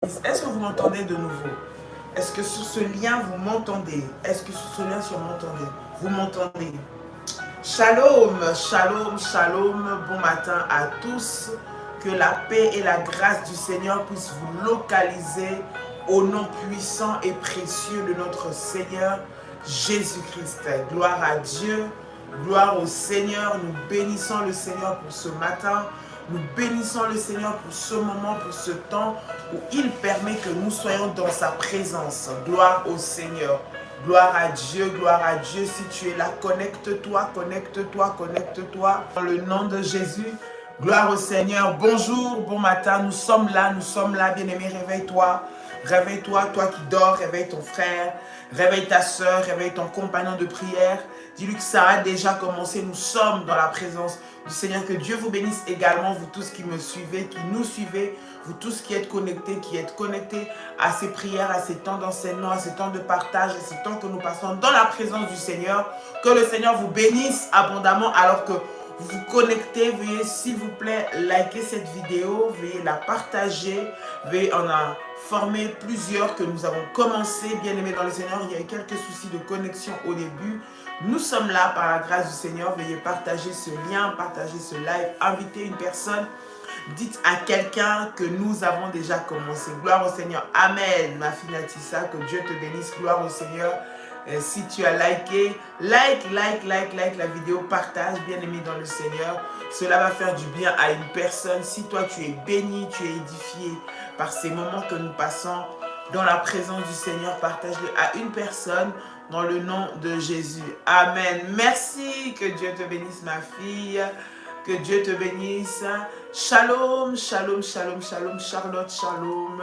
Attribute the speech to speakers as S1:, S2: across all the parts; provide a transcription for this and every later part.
S1: Est-ce que vous m'entendez de nouveau? Est-ce que sur ce lien, vous m'entendez? Est-ce que sur ce lien, vous m'entendez? Shalom, shalom, shalom. Bon matin à tous. Que la paix et la grâce du Seigneur puissent vous localiser au nom puissant et précieux de notre Seigneur Jésus-Christ. Gloire à Dieu, gloire au Seigneur. Nous bénissons le Seigneur pour ce matin. Nous bénissons le Seigneur pour ce moment, pour ce temps où il permet que nous soyons dans sa présence. Gloire au Seigneur. Gloire à Dieu, gloire à Dieu. Si tu es là, connecte-toi, connecte-toi, connecte-toi. Dans le nom de Jésus, gloire au Seigneur. Bonjour, bon matin, nous sommes là, bien-aimé, réveille-toi. Réveille-toi, toi qui dors, réveille ton frère, réveille ta soeur, réveille ton compagnon de prière. Dis-lui que ça a déjà commencé, nous sommes dans la présence du Seigneur. Que Dieu vous bénisse également, vous tous qui me suivez, qui nous suivez, vous tous qui êtes connectés à ces prières, à ces temps d'enseignement, à ces temps de partage, à ces temps que nous passons dans la présence du Seigneur. Que le Seigneur vous bénisse abondamment alors que vous vous connectez. Veuillez s'il vous plaît liker cette vidéo, veuillez la partager, veuillez en informer plusieurs que nous avons commencé. Bien aimés dans le Seigneur, il y a eu quelques soucis de connexion au début. Nous sommes là par la grâce du Seigneur. Veuillez partager ce lien, partager ce live, inviter une personne. Dites à quelqu'un que nous avons déjà commencé. Gloire au Seigneur. Amen. Ma fille Natissa, que Dieu te bénisse. Gloire au Seigneur. Si tu as liké, like la vidéo, partage, bien aimé dans le Seigneur. Cela va faire du bien à une personne. Si toi tu es béni, tu es édifié par ces moments que nous passons dans la présence du Seigneur, partage-le à une personne dans le nom de Jésus. Amen. Merci, que Dieu te bénisse ma fille. Que Dieu te bénisse. Shalom, shalom, shalom, shalom, Charlotte, shalom.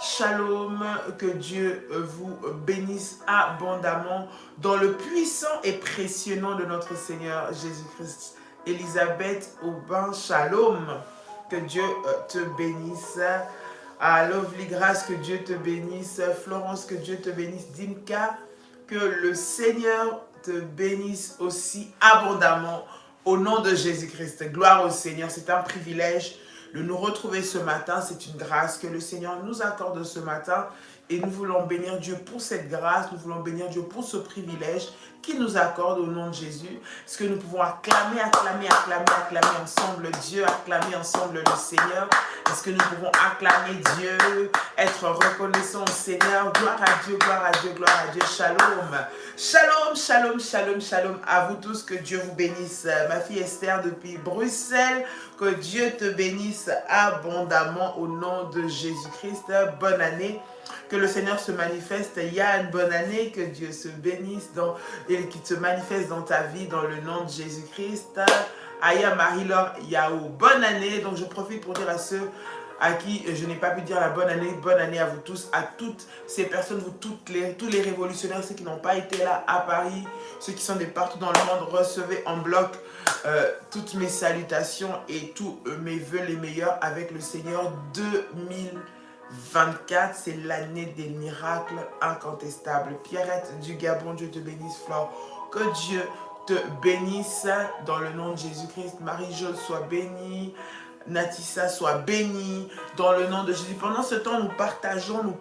S1: Shalom, que Dieu vous bénisse abondamment dans le puissant et précieux nom de notre Seigneur Jésus-Christ. Elisabeth Aubin, shalom, que Dieu te bénisse. Lovely Grace, que Dieu te bénisse. Florence, que Dieu te bénisse. Dimka, que le Seigneur te bénisse aussi abondamment au nom de Jésus-Christ. Gloire au Seigneur, c'est un privilège de nous retrouver ce matin. C'est une grâce que le Seigneur nous accorde ce matin et nous voulons bénir Dieu pour cette grâce, nous voulons bénir Dieu pour ce privilège qu'il nous accorde au nom de Jésus. Est-ce que nous pouvons acclamer ensemble Dieu, acclamer ensemble le Seigneur? Est-ce que nous pouvons acclamer Dieu, être reconnaissants au Seigneur? Gloire à Dieu, gloire à Dieu, gloire à Dieu. Shalom. Shalom, shalom, shalom, shalom à vous tous, que Dieu vous bénisse. Ma fille Esther depuis Bruxelles, que Dieu te bénisse abondamment au nom de Jésus-Christ. Bonne année. Que le Seigneur se manifeste. Yann, bonne année. Que Dieu se bénisse et qu'il se manifeste dans ta vie dans le nom de Jésus-Christ. Aya Marie-Laure Yahou, bonne année. Donc je profite pour dire à ceux à qui je n'ai pas pu dire la bonne année à vous tous, à toutes ces personnes, vous tous les révolutionnaires, ceux qui n'ont pas été là à Paris, ceux qui sont de partout dans le monde, recevez en bloc toutes mes salutations et tous mes vœux les meilleurs avec le Seigneur. 2024, c'est l'année des miracles incontestables. Pierrette du Gabon, Dieu te bénisse. Flore, que Dieu te bénisse dans le nom de Jésus-Christ. Marie-Jo, sois bénie. Natissa, sois bénie dans le nom de Jésus. Pendant ce temps, nous partageons, nous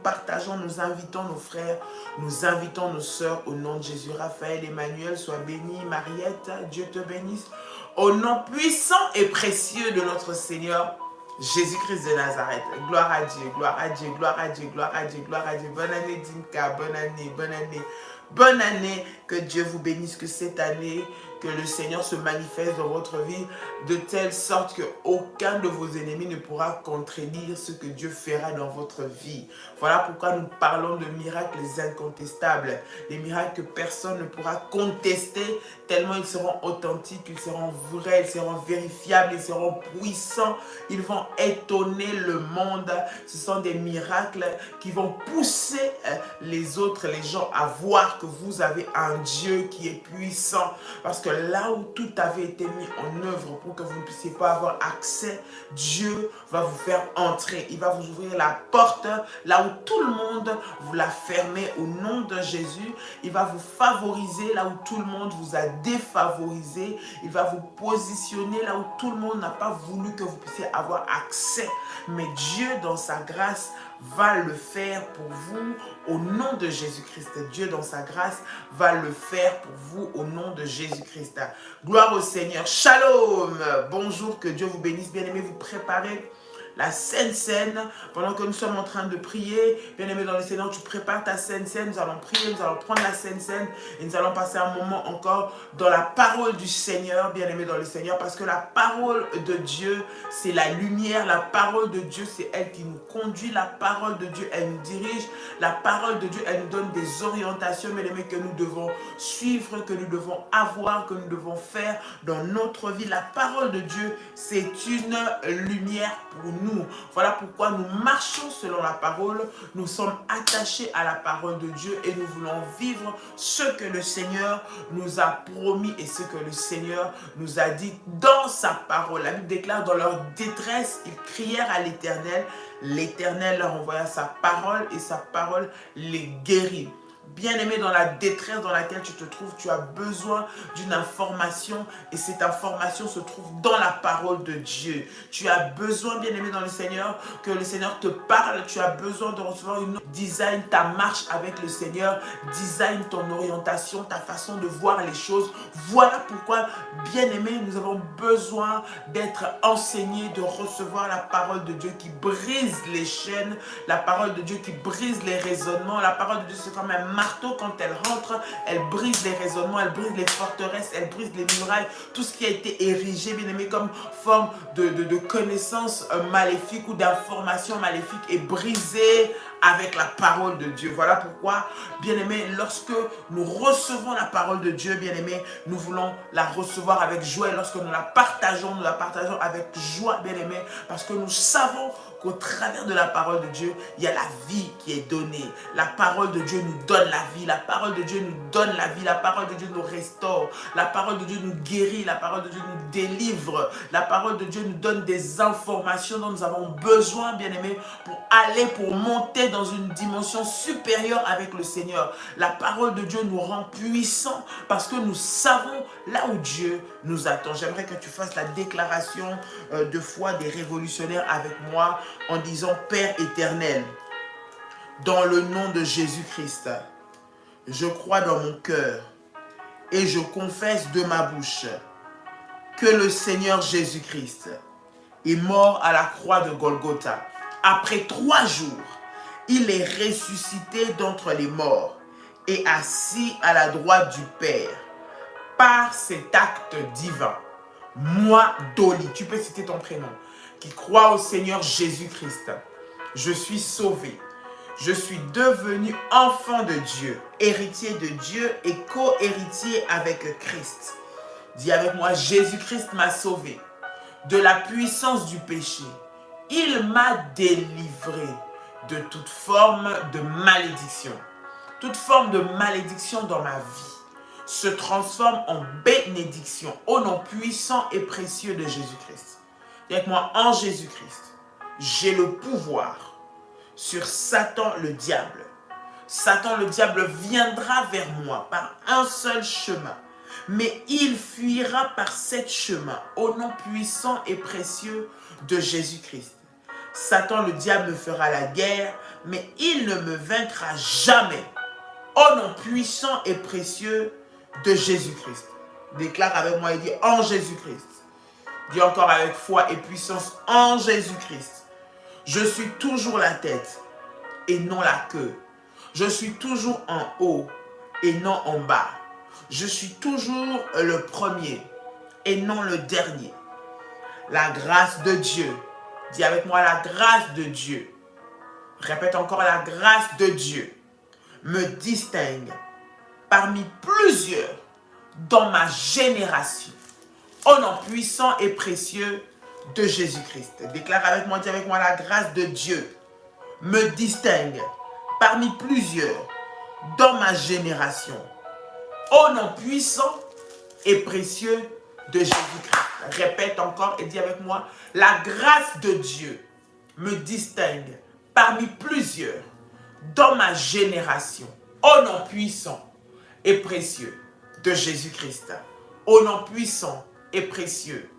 S1: invitons nos frères, nous invitons nos sœurs au nom de Jésus. Raphaël, Emmanuel, sois béni. Mariette, Dieu te bénisse. Au nom puissant et précieux de notre Seigneur Jésus-Christ de Nazareth. Gloire à Dieu, gloire à Dieu, gloire à Dieu, gloire à Dieu, gloire à Dieu. Bonne année Dimka, bonne année, bonne année. Bonne année, que Dieu vous bénisse, que cette année, que le Seigneur se manifeste dans votre vie de telle sorte qu'aucun de vos ennemis ne pourra contredire ce que Dieu fera dans votre vie. Voilà pourquoi nous parlons de miracles incontestables, des miracles que personne ne pourra contester tellement ils seront authentiques, ils seront vrais, ils seront vérifiables, ils seront puissants, ils vont étonner le monde. Ce sont des miracles qui vont pousser les autres, les gens à voir que vous avez un Dieu qui est puissant, parce que là où tout avait été mis en œuvre pour que vous ne puissiez pas avoir accès, Dieu va vous faire entrer. Il va vous ouvrir la porte là où tout le monde vous l'a fermé au nom de Jésus. Il va vous favoriser là où tout le monde vous a défavorisé. Il va vous positionner là où tout le monde n'a pas voulu que vous puissiez avoir accès. Mais Dieu, dans sa grâce, va le faire pour vous au nom de Jésus-Christ. Dieu, dans sa grâce, va le faire pour vous au nom de Jésus-Christ. Gloire au Seigneur. Shalom. Bonjour, que Dieu vous bénisse. Bien-aimés, vous préparez la Sainte Seine, pendant que nous sommes en train de prier. Bien-aimé dans le Seigneur, tu prépares ta Sainte Seine, nous allons prier, nous allons prendre la Sainte Seine et nous allons passer un moment encore dans la parole du Seigneur, bien-aimé dans le Seigneur, parce que la parole de Dieu, c'est la lumière. La parole de Dieu, c'est elle qui nous conduit. La parole de Dieu, elle nous dirige. La parole de Dieu, elle nous donne des orientations, bien-aimés, que nous devons suivre, que nous devons avoir, que nous devons faire dans notre vie. La parole de Dieu, c'est une lumière pour nous. Voilà pourquoi nous marchons selon la parole, nous sommes attachés à la parole de Dieu et nous voulons vivre ce que le Seigneur nous a promis et ce que le Seigneur nous a dit dans sa parole. La Bible déclare, dans leur détresse, ils crièrent à l'Éternel. L'Éternel leur envoya sa parole et sa parole les guérit. Bien-aimé, dans la détresse dans laquelle tu te trouves, tu as besoin d'une information et cette information se trouve dans la parole de Dieu. Tu as besoin, bien-aimé dans le Seigneur, que le Seigneur te parle. Tu as besoin de recevoir une design, ta marche avec le Seigneur, design ton orientation, ta façon de voir les choses. Voilà pourquoi, bien-aimé, nous avons besoin d'être enseignés, de recevoir la parole de Dieu qui brise les chaînes, la parole de Dieu qui brise les raisonnements. La parole de Dieu, c'est comme un marteau, quand elle rentre, elle brise les raisonnements, elle brise les forteresses, elle brise les murailles, tout ce qui a été érigé, bien aimé, comme forme de connaissance maléfique ou d'information maléfique est brisé avec la parole de Dieu. Voilà pourquoi, bien aimé, lorsque nous recevons la parole de Dieu, bien aimé, nous voulons la recevoir avec joie. Et lorsque nous la partageons avec joie, bien aimé, parce que nous savons qu'au travers de la parole de Dieu, il y a la vie qui est donnée. La parole de Dieu nous donne la vie. La parole de Dieu nous donne la vie. La parole de Dieu nous restaure. La parole de Dieu nous guérit. La parole de Dieu nous délivre. La parole de Dieu nous donne des informations dont nous avons besoin, bien aimé, pour monter dans une dimension supérieure avec le Seigneur. La parole de Dieu nous rend puissants parce que nous savons là où Dieu nous attend. J'aimerais que tu fasses la déclaration de foi des révolutionnaires avec moi en disant: Père éternel, dans le nom de Jésus-Christ, je crois dans mon cœur et je confesse de ma bouche que le Seigneur Jésus-Christ est mort à la croix de Golgotha. Après 3 jours, il est ressuscité d'entre les morts et assis à la droite du Père. Par cet acte divin, moi, Dolly, tu peux citer ton prénom, qui croit au Seigneur Jésus-Christ, je suis sauvé. Je suis devenu enfant de Dieu, héritier de Dieu et co-héritier avec Christ. Dis avec moi: Jésus-Christ m'a sauvé de la puissance du péché. Il m'a délivré de toute forme de malédiction. Toute forme de malédiction dans ma vie se transforme en bénédiction au nom puissant et précieux de Jésus-Christ. Dis avec moi: en Jésus-Christ, j'ai le pouvoir sur Satan le diable. Satan le diable viendra vers moi par un seul chemin, mais il fuira par 7 chemins au nom puissant et précieux de Jésus-Christ. Satan le diable me fera la guerre, mais il ne me vaincra jamais au nom puissant et précieux de Jésus-Christ. Déclare avec moi et dis: en Jésus-Christ. Dis encore avec foi et puissance: en Jésus-Christ. Je suis toujours la tête et non la queue. Je suis toujours en haut et non en bas. Je suis toujours le premier et non le dernier. La grâce de Dieu. Dis avec moi: la grâce de Dieu. Répète encore: la grâce de Dieu me distingue parmi plusieurs dans ma génération. Au nom puissant et précieux de Jésus-Christ. Déclare avec moi, dis avec moi: la grâce de Dieu me distingue parmi plusieurs dans ma génération. Au nom puissant et précieux de Jésus-Christ. Répète encore et dis avec moi: la grâce de Dieu me distingue parmi plusieurs dans ma génération. Au nom puissant et précieux de Jésus-Christ. Au nom puissant et précieux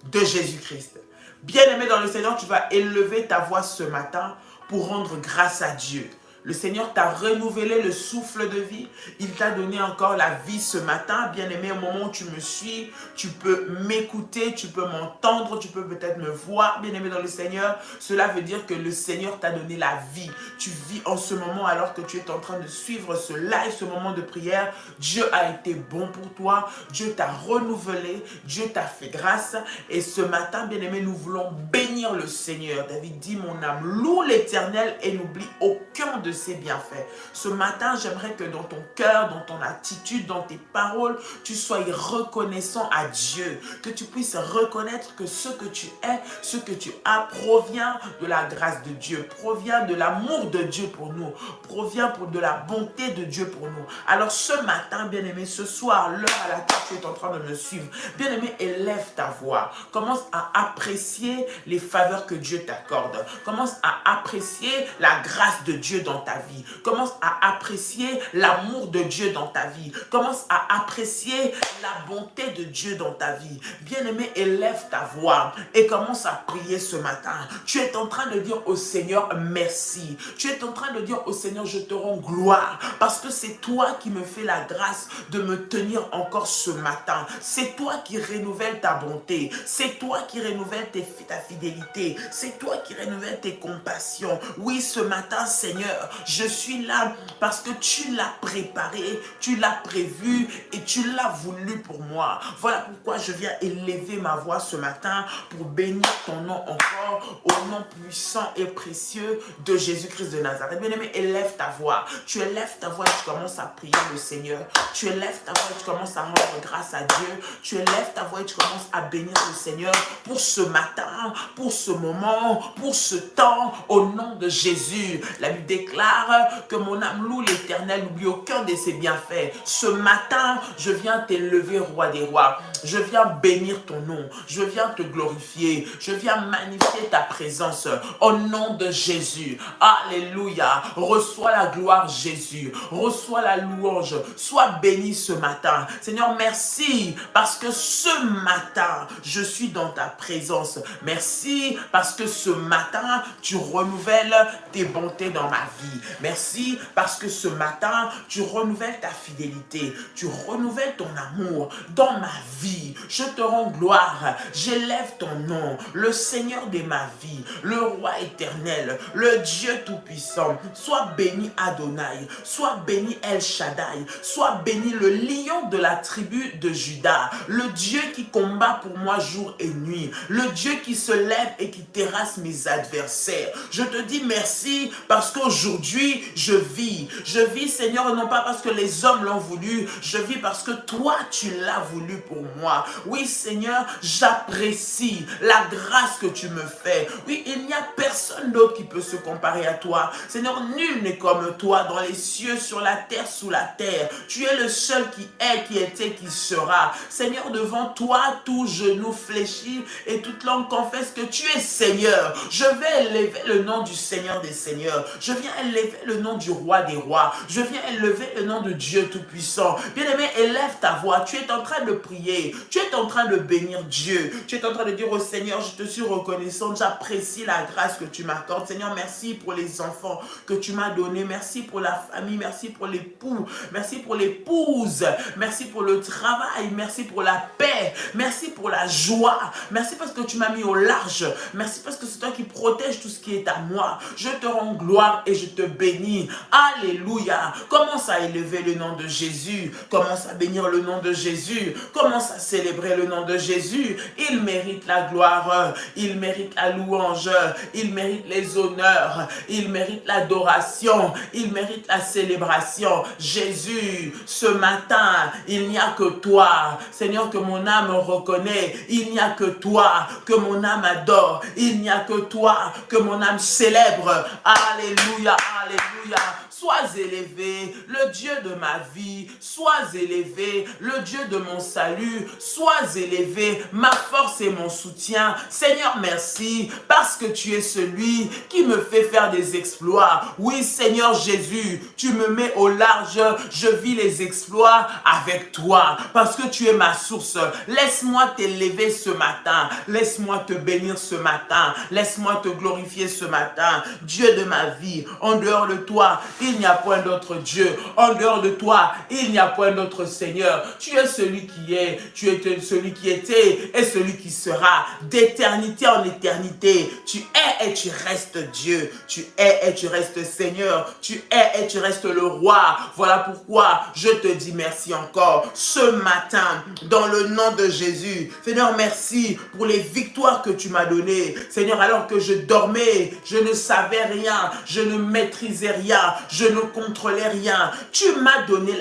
S1: de Jésus-Christ. Bien-aimé dans le Seigneur, tu vas élever ta voix ce matin pour rendre grâce à Dieu. Le Seigneur t'a renouvelé le souffle de vie. Il t'a donné encore la vie ce matin. Bien-aimé, au moment où tu me suis, tu peux m'écouter, tu peux m'entendre, tu peux peut-être me voir. Bien-aimé dans le Seigneur, cela veut dire que le Seigneur t'a donné la vie. Tu vis en ce moment alors que tu es en train de suivre ce live, ce moment de prière. Dieu a été bon pour toi. Dieu t'a renouvelé. Dieu t'a fait grâce. Et ce matin, bien-aimé, nous voulons bénir le Seigneur. David dit, mon âme loue l'Éternel et n'oublie aucun de ses bienfaits. Ce matin, j'aimerais que dans ton cœur, dans ton attitude, dans tes paroles, tu sois reconnaissant à Dieu. Que tu puisses reconnaître que ce que tu es, ce que tu as, provient de la grâce de Dieu, provient de l'amour de Dieu pour nous, provient de la bonté de Dieu pour nous. Alors ce matin, bien-aimé, ce soir, l'heure à laquelle tu es en train de me suivre, bien-aimé, élève ta voix. Commence à apprécier les faveurs que Dieu t'accorde. Commence à apprécier la grâce de Dieu dans ta vie. Commence à apprécier l'amour de Dieu dans ta vie. Commence à apprécier la bonté de Dieu dans ta vie. Bien-aimé, élève ta voix et commence à prier ce matin. Tu es en train de dire au Seigneur merci. Tu es en train de dire au Seigneur, je te rends gloire parce que c'est toi qui me fais la grâce de me tenir encore ce matin. C'est toi qui renouvelle ta bonté. C'est toi qui renouvelle ta fidélité. C'est toi qui renouvelle tes compassions. Oui, ce matin, Seigneur, je suis là parce que tu l'as préparé, tu l'as prévu et tu l'as voulu pour moi. Voilà pourquoi je viens élever ma voix ce matin pour bénir ton nom encore au nom puissant et précieux de Jésus-Christ de Nazareth. Bien-aimé, élève ta voix. Tu élèves ta voix et tu commences à prier le Seigneur. Tu élèves ta voix et tu commences à rendre grâce à Dieu. Tu élèves ta voix et tu commences à bénir le Seigneur pour ce matin, pour ce moment, pour ce temps, au nom de Jésus. La Bible déclare que mon âme loue l'Éternel, n'oublie aucun de ses bienfaits. Ce matin, je viens t'élever, roi des rois. Je viens bénir ton nom. Je viens te glorifier. Je viens magnifier ta présence au nom de Jésus. Alléluia. Reçois la gloire, Jésus. Reçois la louange. Sois béni ce matin. Seigneur, merci parce que ce matin, je suis dans ta présence. Merci parce que ce matin, tu renouvelles tes bontés dans ma vie. Merci parce que ce matin, tu renouvelles ta fidélité. Tu renouvelles ton amour dans ma vie. Je te rends gloire. J'élève ton nom. Le Seigneur de ma vie. Le roi éternel. Le Dieu tout-puissant. Sois béni Adonai. Sois béni El Shaddai. Sois béni le lion de la tribu de Juda. Le Dieu qui combat pour moi jour et nuit. Le Dieu qui se lève et qui terrasse mes adversaires. Je te dis merci parce qu'aujourd'hui, je vis. Je vis, Seigneur, non pas parce que les hommes l'ont voulu. Je vis parce que toi, tu l'as voulu pour moi. Oui, Seigneur, j'apprécie la grâce que tu me fais. Oui, il n'y a personne d'autre qui peut se comparer à toi. Seigneur, nul n'est comme toi dans les cieux, sur la terre, sous la terre. Tu es le seul qui est, qui était, qui sera. Seigneur, devant toi, tout genou fléchit et toute langue confesse que tu es Seigneur. Je vais élever le nom du Seigneur des Seigneurs. Je viens élever le nom du Roi des Rois. Je viens élever le nom de Dieu Tout-Puissant. Bien-aimé, élève ta voix. Tu es en train de prier. Tu es en train de bénir Dieu. Tu es en train de dire au Seigneur, je te suis reconnaissant. J'apprécie la grâce que tu m'accordes. Seigneur, merci pour les enfants que tu m'as donnés. Merci pour la famille. Merci pour l'époux. Merci pour l'épouse. Merci pour le travail. Merci pour la paix. Merci pour la joie. Merci parce que tu m'as mis au large. Merci parce que c'est toi qui protèges tout ce qui est à moi. Je te rends gloire et je te bénis. Alléluia. Commence à élever le nom de Jésus. Commence à bénir le nom de Jésus. Commence à célébrer le nom de Jésus. Il mérite la gloire. Il mérite la louange. Il mérite les honneurs. Il mérite l'adoration. Il mérite la célébration. Jésus, ce matin, il n'y a que toi. Seigneur, que mon âme reconnaît. Il n'y a que toi que mon âme adore. Il n'y a que toi que mon âme célèbre. Alléluia, alléluia. sois élevé, le Dieu de ma vie, sois élevé, le Dieu de mon salut, sois élevé, ma force et mon soutien. Seigneur, merci, parce que tu es celui qui me fait faire des exploits. Oui, Seigneur Jésus, tu me mets au large, je vis les exploits avec toi, parce que tu es ma source. Laisse-moi t'élever ce matin, laisse-moi te bénir ce matin, laisse-moi te glorifier ce matin. Dieu de ma vie, en dehors de toi, il n'y a point d'autre Dieu. En dehors de toi, il n'y a point d'autre Seigneur. Tu es celui qui est, tu es celui qui était et celui qui sera, d'éternité en éternité. Tu es et tu restes Dieu. Tu es et tu restes Seigneur. Tu es et tu restes le roi. Voilà pourquoi je te dis merci encore ce matin, dans le nom de Jésus. Seigneur, merci pour les victoires que tu m'as données. Seigneur, alors que je dormais, je ne savais rien, je ne maîtrisais rien, je ne contrôlais rien. Tu m'as donné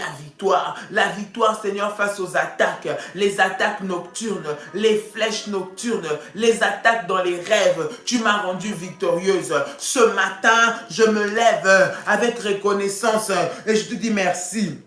S1: la victoire, Seigneur, face aux attaques, les attaques nocturnes, les flèches nocturnes, les attaques dans les rêves. Tu m'as rendu victorieuse. Ce matin, je me lève avec reconnaissance et je te dis merci.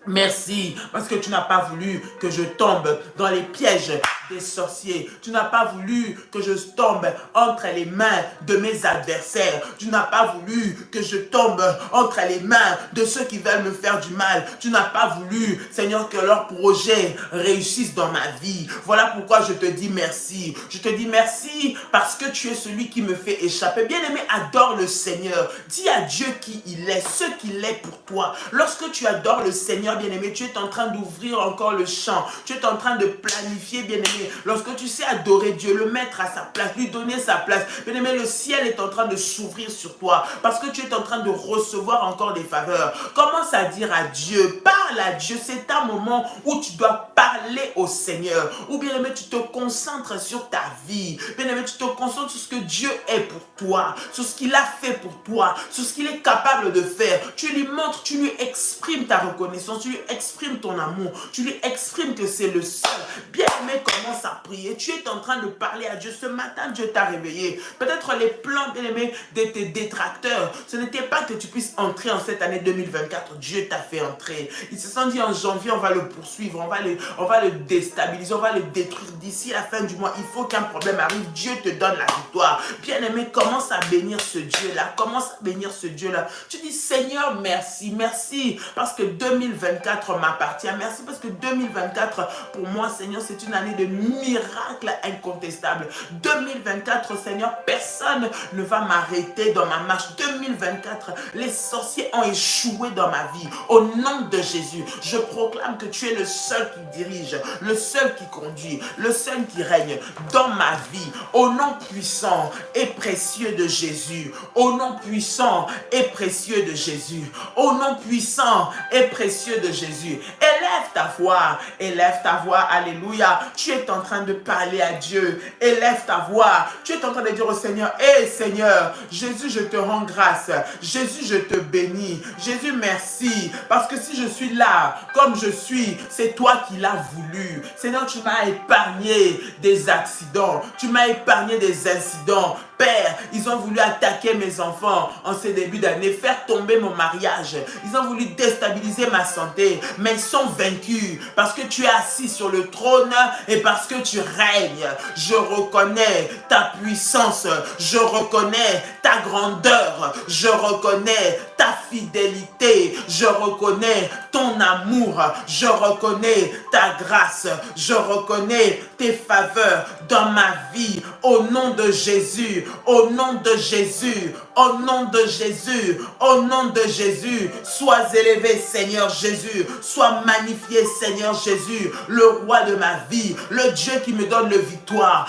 S1: Merci, parce que tu n'as pas voulu que je tombe dans les pièges des sorciers. Tu n'as pas voulu que je tombe entre les mains de mes adversaires. Tu n'as pas voulu que je tombe entre les mains de ceux qui veulent me faire du mal. Tu n'as pas voulu, Seigneur, que leurs projets réussissent dans ma vie. Voilà pourquoi je te dis merci. Je te dis merci parce que tu es celui qui me fait échapper. Bien-aimé, adore le Seigneur. Dis à Dieu qui il est, ce qu'il est pour toi. Lorsque tu adores le Seigneur, bien-aimé, tu es en train d'ouvrir encore le champ. Tu es en train de planifier, bien-aimé. Lorsque tu sais adorer Dieu, le mettre à sa place, lui donner sa place, bien-aimé, le ciel est en train de s'ouvrir sur toi parce que tu es en train de recevoir encore des faveurs. Commence à dire à Dieu, parle à Dieu. C'est un moment où tu dois parler au Seigneur. Ou bien-aimé, tu te concentres sur ta vie. Bien-aimé, tu te concentres sur ce que Dieu est pour toi, sur ce qu'il a fait pour toi, sur ce qu'il est capable de faire. Tu lui montres, tu lui exprimes ta reconnaissance, tu lui exprimes ton amour, tu lui exprimes que c'est le seul. Bien-aimé, commence à prier. Tu es en train de parler à Dieu. Ce matin, Dieu t'a réveillé. Peut-être les plans, bien-aimé, de tes détracteurs, ce n'était pas que tu puisses entrer en cette année 2024. Dieu t'a fait entrer. Ils se sont dit en janvier, on va le poursuivre, on va le déstabiliser, on va le détruire d'ici la fin du mois. Il faut qu'un problème arrive. Dieu te donne la victoire. Bien-aimé, commence à bénir ce Dieu-là. Commence à bénir ce Dieu-là. Tu dis, Seigneur, merci. Merci parce que 2024 m'appartient. Merci parce que 2024, pour moi, Seigneur, c'est une année de miracles incontestables. 2024, Seigneur, personne ne va m'arrêter dans ma marche. 2024, les sorciers ont échoué dans ma vie. Au nom de Jésus, je proclame que tu es le seul qui dirige, le seul qui conduit, le seul qui règne dans ma vie. Au nom puissant et précieux de Jésus. Au nom puissant et précieux de Jésus. Au nom puissant et précieux de Jésus. Élève ta voix, alléluia. Tu es en train de parler à Dieu. Élève ta voix. Tu es en train de dire au Seigneur, hé Seigneur, Jésus, je te rends grâce. Jésus, je te bénis. Jésus, merci. Parce que si je suis là, comme je suis, c'est toi qui l'as voulu. Seigneur, tu m'as épargné des accidents. Tu m'as épargné des incidents. Père, ils ont voulu attaquer mes enfants en ce début d'année, faire tomber mon mariage. Ils ont voulu déstabiliser ma santé, mais ils sont vaincus parce que tu es assis sur le trône et parce que tu règnes. Je reconnais ta puissance, je reconnais ta grandeur, je reconnais ta fidélité, je reconnais ton amour, je reconnais ta grâce, je reconnais tes faveurs dans ma vie. Au nom de Jésus, au nom de Jésus, au nom de Jésus, au nom de Jésus, sois élevé Seigneur Jésus, sois magnifié Seigneur Jésus, le roi de ma vie, le Dieu qui me donne les victoires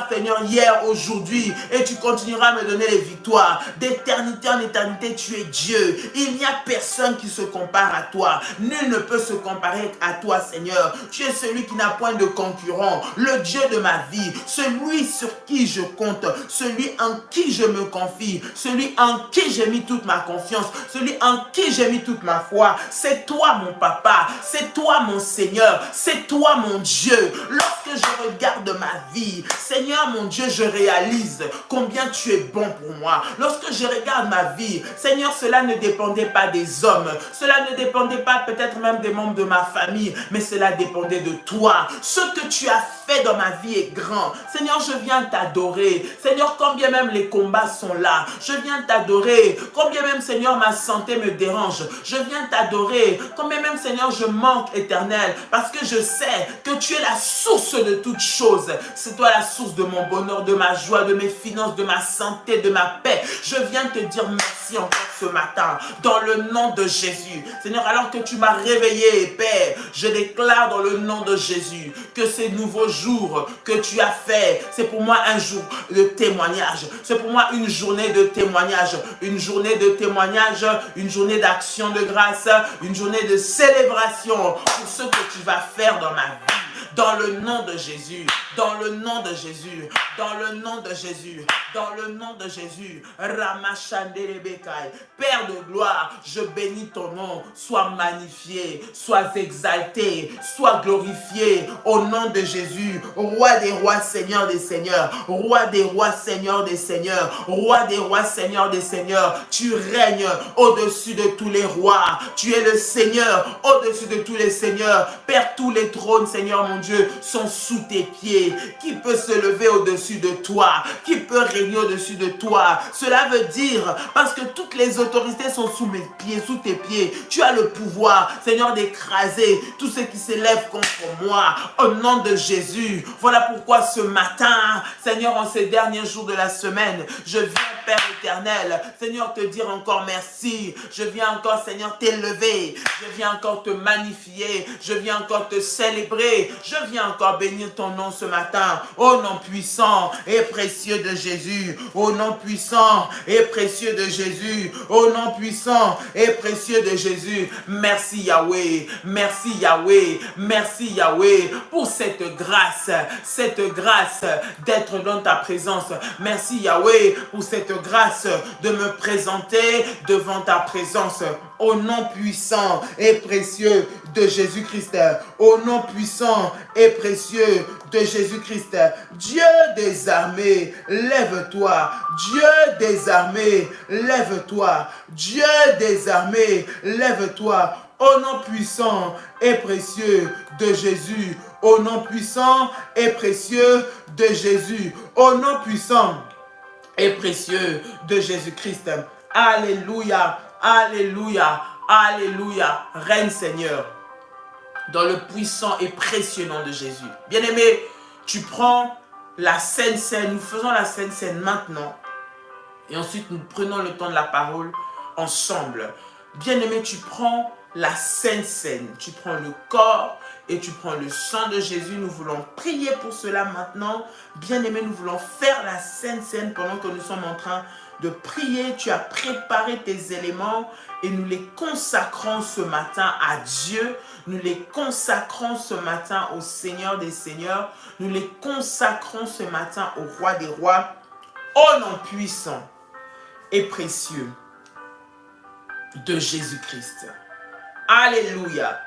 S1: Seigneur hier, aujourd'hui, et tu continueras à me donner les victoires, d'éternité en éternité tu es Dieu, il n'y a personne qui se compare à toi, nul ne peut se comparer à toi Seigneur, tu es celui qui n'a point de concurrent, le Dieu de ma vie, celui sur qui je compte, celui en qui je me confie, celui en qui j'ai mis toute ma confiance, celui en qui j'ai mis toute ma foi. C'est toi mon papa, c'est toi mon Seigneur, c'est toi mon Dieu. Lorsque je regarde ma vie, Seigneur mon Dieu, je réalise combien tu es bon pour moi. Lorsque je regarde ma vie, Seigneur, cela cela ne dépendait pas des hommes, cela ne dépendait pas peut-être même des membres de ma famille, mais cela dépendait de toi. Ce que tu as fait dans ma vie est grand. Seigneur, je viens t'adorer. Seigneur, combien même les combats sont là, je viens t'adorer. Combien même, Seigneur, ma santé me dérange, je viens t'adorer. Combien même, Seigneur, je manque, Éternel, parce que je sais que tu es la source de toutes choses. C'est toi la source de mon bonheur, de ma joie, de mes finances, de ma santé, de ma paix. Je viens te dire merci encore ce matin, dans le nom de Jésus. Seigneur, alors que tu m'as réveillé, Père, je déclare dans le nom de Jésus que ces nouveaux jours que tu as fait, c'est pour moi un jour de témoignage. C'est pour moi une journée de témoignage. Une journée de témoignage, une journée d'action de grâce, une journée de célébration pour ce que tu vas faire dans ma vie. Dans le nom de Jésus, dans le nom de Jésus, dans le nom de Jésus, dans le nom de Jésus. Ramachandelebekai. Père de gloire, je bénis ton nom. Sois magnifié, sois exalté, sois glorifié au nom de Jésus. Roi des rois, Seigneur des seigneurs. Roi des rois, Seigneur des seigneurs. Roi des rois, Seigneur des seigneurs. Tu règnes au-dessus de tous les rois. Tu es le Seigneur au-dessus de tous les seigneurs. Père, tous les trônes, Seigneur mon Dieu, sont sous tes pieds. Qui peut se lever au-dessus de toi? Qui peut régner au-dessus de toi? Cela veut dire, parce que toutes les autorités sont sous mes pieds, sous tes pieds. Tu as le pouvoir, Seigneur, d'écraser tout ce qui s'élève contre moi. Au nom de Jésus. Voilà pourquoi ce matin, Seigneur, en ces derniers jours de la semaine, je viens, Père éternel, Seigneur, te dire encore merci. Je viens encore, Seigneur, t'élever. Je viens encore te magnifier. Je viens encore te célébrer. Je viens encore bénir ton nom ce matin. Au nom puissant et précieux de Jésus. Au nom puissant et précieux de Jésus. Au nom puissant et précieux de Jésus. Merci Yahweh. Merci Yahweh. Merci Yahweh pour cette grâce d'être dans ta présence. Merci Yahweh pour cette grâce de me présenter devant ta présence. Au nom puissant et précieux de Jésus-Christ. Au nom puissant et précieux de Jésus-Christ. Dieu des armées, lève-toi. Dieu des armées, lève-toi. Dieu des armées, lève-toi. Au nom puissant et précieux de Jésus. Au nom puissant et précieux de Jésus. Au nom puissant et précieux de Jésus-Christ. Alléluia, alléluia, alléluia. Règne Seigneur, dans le puissant et précieux nom de Jésus. Bien-aimé, tu prends la Sainte Seine, nous faisons la Sainte Seine maintenant. Et ensuite, nous prenons le temps de la parole ensemble. Bien-aimé, tu prends la Sainte Seine, tu prends le corps et tu prends le sang de Jésus. Nous voulons prier pour cela maintenant. Bien-aimé, nous voulons faire la Sainte Seine pendant que nous sommes en train de prier. Tu as préparé tes éléments et nous les consacrons ce matin à Dieu. Nous les consacrons ce matin au Seigneur des Seigneurs. Nous les consacrons ce matin au Roi des Rois. Au nom puissant et précieux de Jésus-Christ. Alléluia.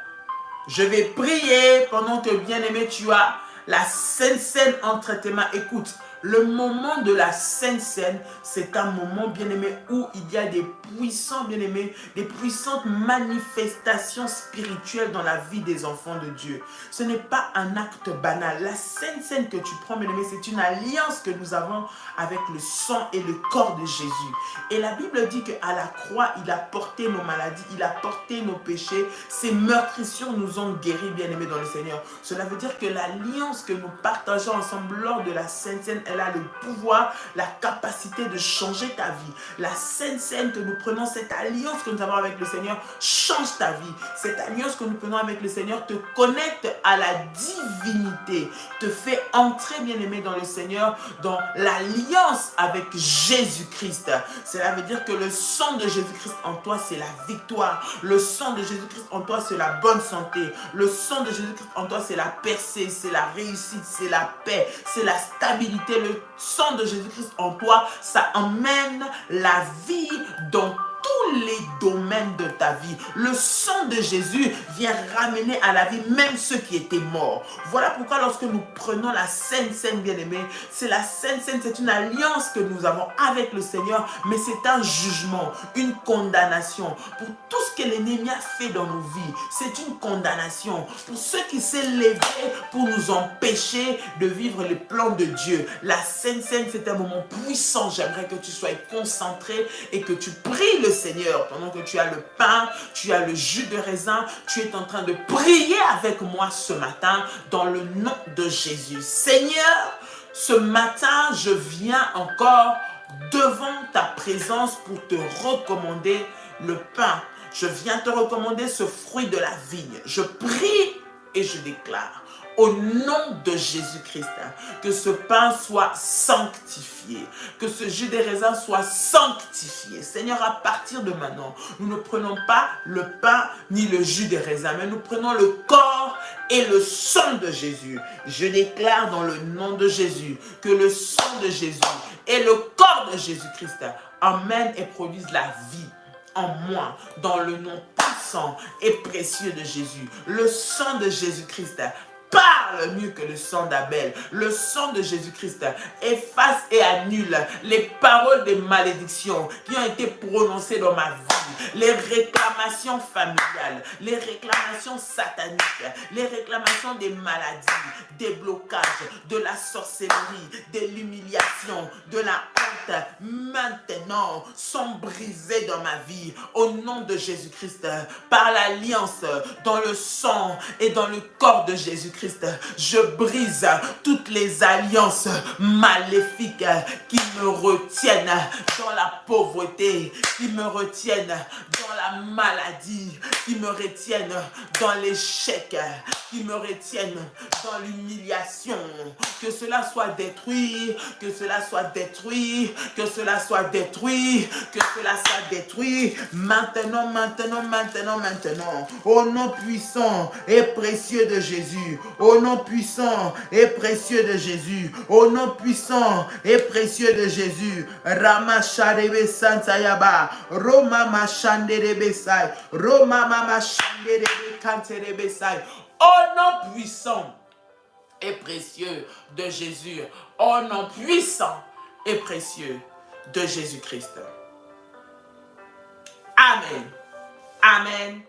S1: Je vais prier pendant que, bien-aimé, tu as la Sainte Seine entre tes mains. Écoute, le moment de la Sainte Seine, c'est un moment, bien-aimé, où il y a des puissants, bien-aimés, des puissantes manifestations spirituelles dans la vie des enfants de Dieu. Ce n'est pas un acte banal. La Sainte Seine que tu prends, bien-aimé, c'est une alliance que nous avons avec le sang et le corps de Jésus. Et la Bible dit qu'à la croix, il a porté nos maladies, il a porté nos péchés. Ses meurtrissures nous ont guéris, bien-aimés, dans le Seigneur. Cela veut dire que l'alliance que nous partageons ensemble lors de la Sainte Seine, elle a le pouvoir, la capacité de changer ta vie. La Sainte Seine que nous prenons, cette alliance que nous avons avec le Seigneur, change ta vie. Cette alliance que nous prenons avec le Seigneur te connecte à la divinité, te fait entrer, bien-aimé, dans le Seigneur, dans l'alliance avec Jésus-Christ. Cela veut dire que le sang de Jésus-Christ en toi, c'est la victoire. Le sang de Jésus-Christ en toi, c'est la bonne santé. Le sang de Jésus-Christ en toi, c'est la percée, c'est la réussite, c'est la paix, c'est la stabilité. Le sang de Jésus-Christ en toi, ça emmène la vie dans tous les domaines de ta ta vie. Le sang de Jésus vient ramener à la vie même ceux qui étaient morts. Voilà pourquoi lorsque nous prenons la Sainte Seine bien-aimée, c'est la Sainte Seine, c'est une alliance que nous avons avec le Seigneur, mais c'est un jugement, une condamnation pour tout ce que l'ennemi a fait dans nos vies. C'est une condamnation pour ceux qui s'est levé pour nous empêcher de vivre les plans de Dieu. La Sainte Seine, c'est un moment puissant. J'aimerais que tu sois concentré et que tu pries le Seigneur pendant que tu as le pain, tu as le jus de raisin, tu es en train de prier avec moi ce matin dans le nom de Jésus. Seigneur, ce matin, je viens encore devant ta présence pour te recommander le pain. Je viens te recommander ce fruit de la vigne. Je prie et je déclare au nom de Jésus-Christ, que ce pain soit sanctifié, que ce jus de raisin soit sanctifié. Seigneur, à partir de maintenant, nous ne prenons pas le pain ni le jus de raisin, mais nous prenons le corps et le sang de Jésus. Je déclare dans le nom de Jésus que le sang de Jésus et le corps de Jésus-Christ amènent et produisent la vie en moi, dans le nom puissant et précieux de Jésus. Le sang de Jésus-Christ parle mieux que le sang d'Abel. Le sang de Jésus-Christ efface et annule les paroles de malédiction qui ont été prononcées dans ma vie, les réclamations familiales, les réclamations sataniques, les réclamations des maladies, des blocages, de la sorcellerie, de l'humiliation, de la honte, maintenant sont brisées dans ma vie au nom de Jésus-Christ, par l'alliance dans le sang et dans le corps de Jésus-Christ. Je brise toutes les alliances maléfiques qui me retiennent dans la pauvreté, qui me retiennent dans la maladie, qui me retiennent dans l'échec, qui me retiennent dans l'humiliation. Que cela soit détruit, que cela soit détruit, que cela soit détruit, que cela soit détruit. Maintenant, maintenant, maintenant, maintenant. Au nom puissant et précieux de Jésus. Au nom puissant et précieux de Jésus. Au nom puissant et précieux de Jésus. Rama Sharebe Santayaba. Roma Machanderebe Sai. Roma Mama Shanderebe Kanterebe Sai. Au nom puissant et précieux de Jésus. Au nom puissant et précieux de Jésus-Christ. Amen. Amen.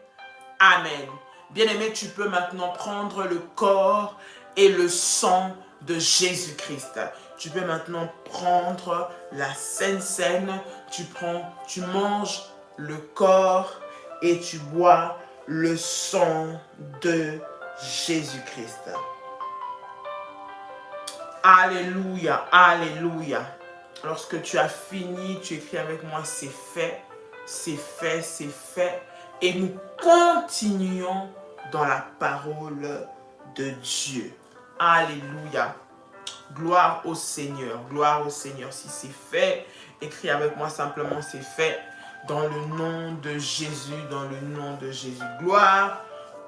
S1: Amen. Bien-aimé, tu peux maintenant prendre le corps et le sang de Jésus-Christ. Tu peux maintenant prendre la Sainte Seine. Tu manges le corps et tu bois le sang de Jésus-Christ. Alléluia, alléluia. Lorsque tu as fini, tu écris avec moi, c'est fait, c'est fait, c'est fait. Et nous continuons dans la parole de Dieu. Alléluia. Gloire au Seigneur, gloire au Seigneur. Si c'est fait, écris avec moi simplement, c'est fait. Dans le nom de Jésus, dans le nom de Jésus. Gloire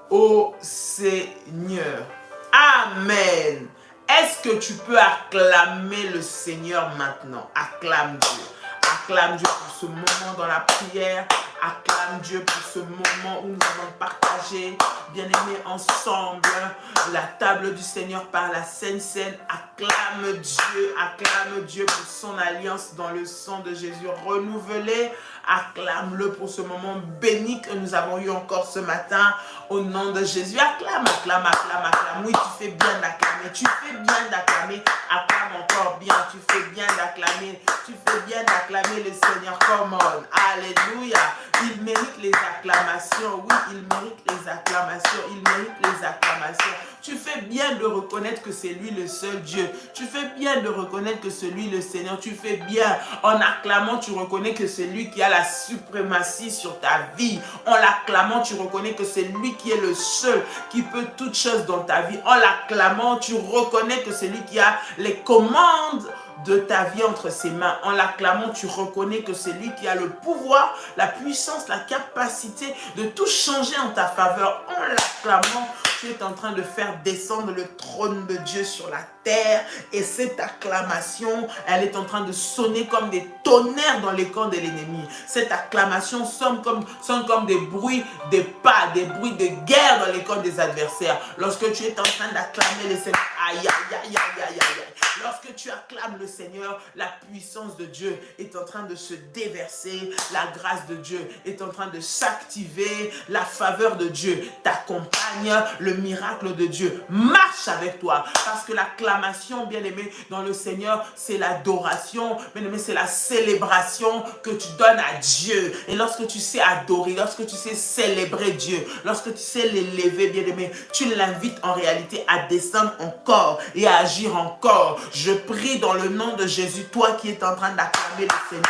S1: au Seigneur. Amen. Est-ce que tu peux acclamer le Seigneur maintenant? Acclame Dieu. Acclame Dieu pour ce moment dans la prière. Acclame Dieu pour ce moment où nous avons partagé, bien-aimés, ensemble, la table du Seigneur par la Sainte Seine. Acclame Dieu pour son alliance dans le sang de Jésus renouvelé. Acclame-le pour ce moment béni que nous avons eu encore ce matin au nom de Jésus. Acclame, acclame, acclame, acclame. Oui, tu fais bien d'acclamer. Tu fais bien d'acclamer. Acclame encore bien. Tu fais bien d'acclamer. Tu fais bien d'acclamer le Seigneur. Come on. Alléluia. Il mérite les acclamations. Oui, il mérite les acclamations. Il mérite les acclamations. Tu fais bien de reconnaître que c'est lui le seul Dieu. Tu fais bien de reconnaître que c'est lui le Seigneur. Tu fais bien. En acclamant, tu reconnais que c'est lui qui a la suprématie sur ta vie. En l'acclamant, tu reconnais que c'est lui qui est le seul qui peut toutes choses dans ta vie. En l'acclamant, tu reconnais que c'est lui qui a les commandes de ta vie entre ses mains. En l'acclamant, tu reconnais que c'est lui qui a le pouvoir, la puissance, la capacité de tout changer en ta faveur. En l'acclamant, tu es en train de faire descendre le trône de Dieu sur la terre. Et cette acclamation, elle est en train de sonner comme des tonnerres dans les camps de l'ennemi. Cette acclamation sonne comme des bruits de pas, des bruits de guerre dans les camps des adversaires. Lorsque tu es en train d'acclamer le Seigneur, aïe, aïe, aïe, aïe, aïe, aïe. Lorsque tu acclames le Seigneur, la puissance de Dieu est en train de se déverser, la grâce de Dieu est en train de s'activer, la faveur de Dieu t'accompagne, le miracle de Dieu marche avec toi. Parce que l'acclamation, bien aimé, dans le Seigneur, c'est l'adoration, bien aimé, c'est la célébration que tu donnes à Dieu. Et lorsque tu sais adorer, lorsque tu sais célébrer Dieu, lorsque tu sais l'élever, bien aimé, tu l'invites en réalité à descendre encore et à agir encore. Je prie dans le nom de Jésus, toi qui es en train d'acclamer le Seigneur,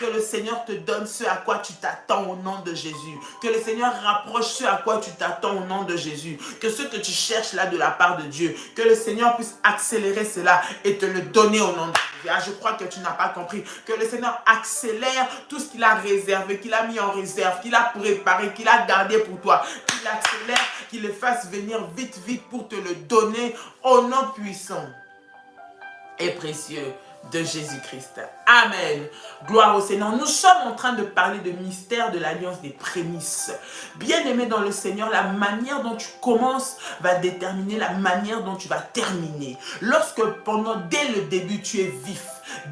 S1: que le Seigneur te donne ce à quoi tu t'attends au nom de Jésus. Que le Seigneur rapproche ce à quoi tu t'attends au nom de Jésus. Que ce que tu cherches là de la part de Dieu, que le Seigneur puisse accélérer cela et te le donner au nom de Jésus. Ah, je crois que tu n'as pas compris. Que le Seigneur accélère tout ce qu'il a réservé, qu'il a mis en réserve, qu'il a préparé, qu'il a gardé pour toi. Qu'il accélère, qu'il le fasse venir vite, vite pour te le donner au nom puissant et précieux de Jésus-Christ. Amen. Gloire au Seigneur. Nous sommes en train de parler de mystère de l'alliance des prémices. Bien-aimé dans le Seigneur, la manière dont tu commences va déterminer la manière dont tu vas terminer. Lorsque dès le début, tu es vif,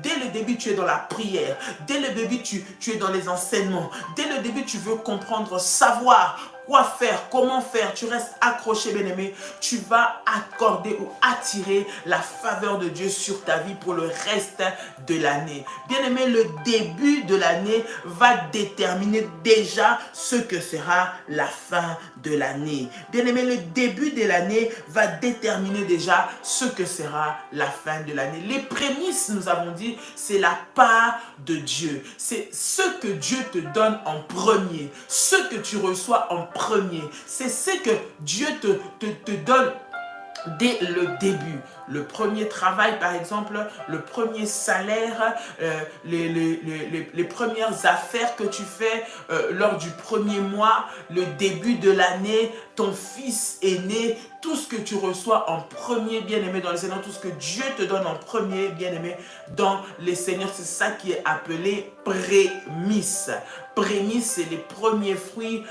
S1: dès le début, tu es dans la prière, dès le début, tu es dans les enseignements, dès le début, tu veux comprendre, savoir quoi faire, comment faire, tu restes accroché, bien-aimé, tu vas accorder ou attirer la faveur de Dieu sur ta vie pour le reste de l'année. Bien-aimé, le début de l'année va déterminer déjà ce que sera la fin de l'année. Bien-aimé, le début de l'année va déterminer déjà ce que sera la fin de l'année. Les prémices, nous avons dit, c'est la part de Dieu. C'est ce que Dieu te donne en premier, ce que tu reçois en premier. C'est ce que Dieu te donne dès le début. Le premier travail, par exemple, le premier salaire, les premières affaires que tu fais lors du premier mois, le début de l'année, ton fils est né, tout ce que tu reçois en premier, bien-aimé, dans le Seigneur, tout ce que Dieu te donne en premier, bien-aimé, dans les Seigneurs, c'est ça qui est appelé prémices. Prémices, c'est les premiers fruits,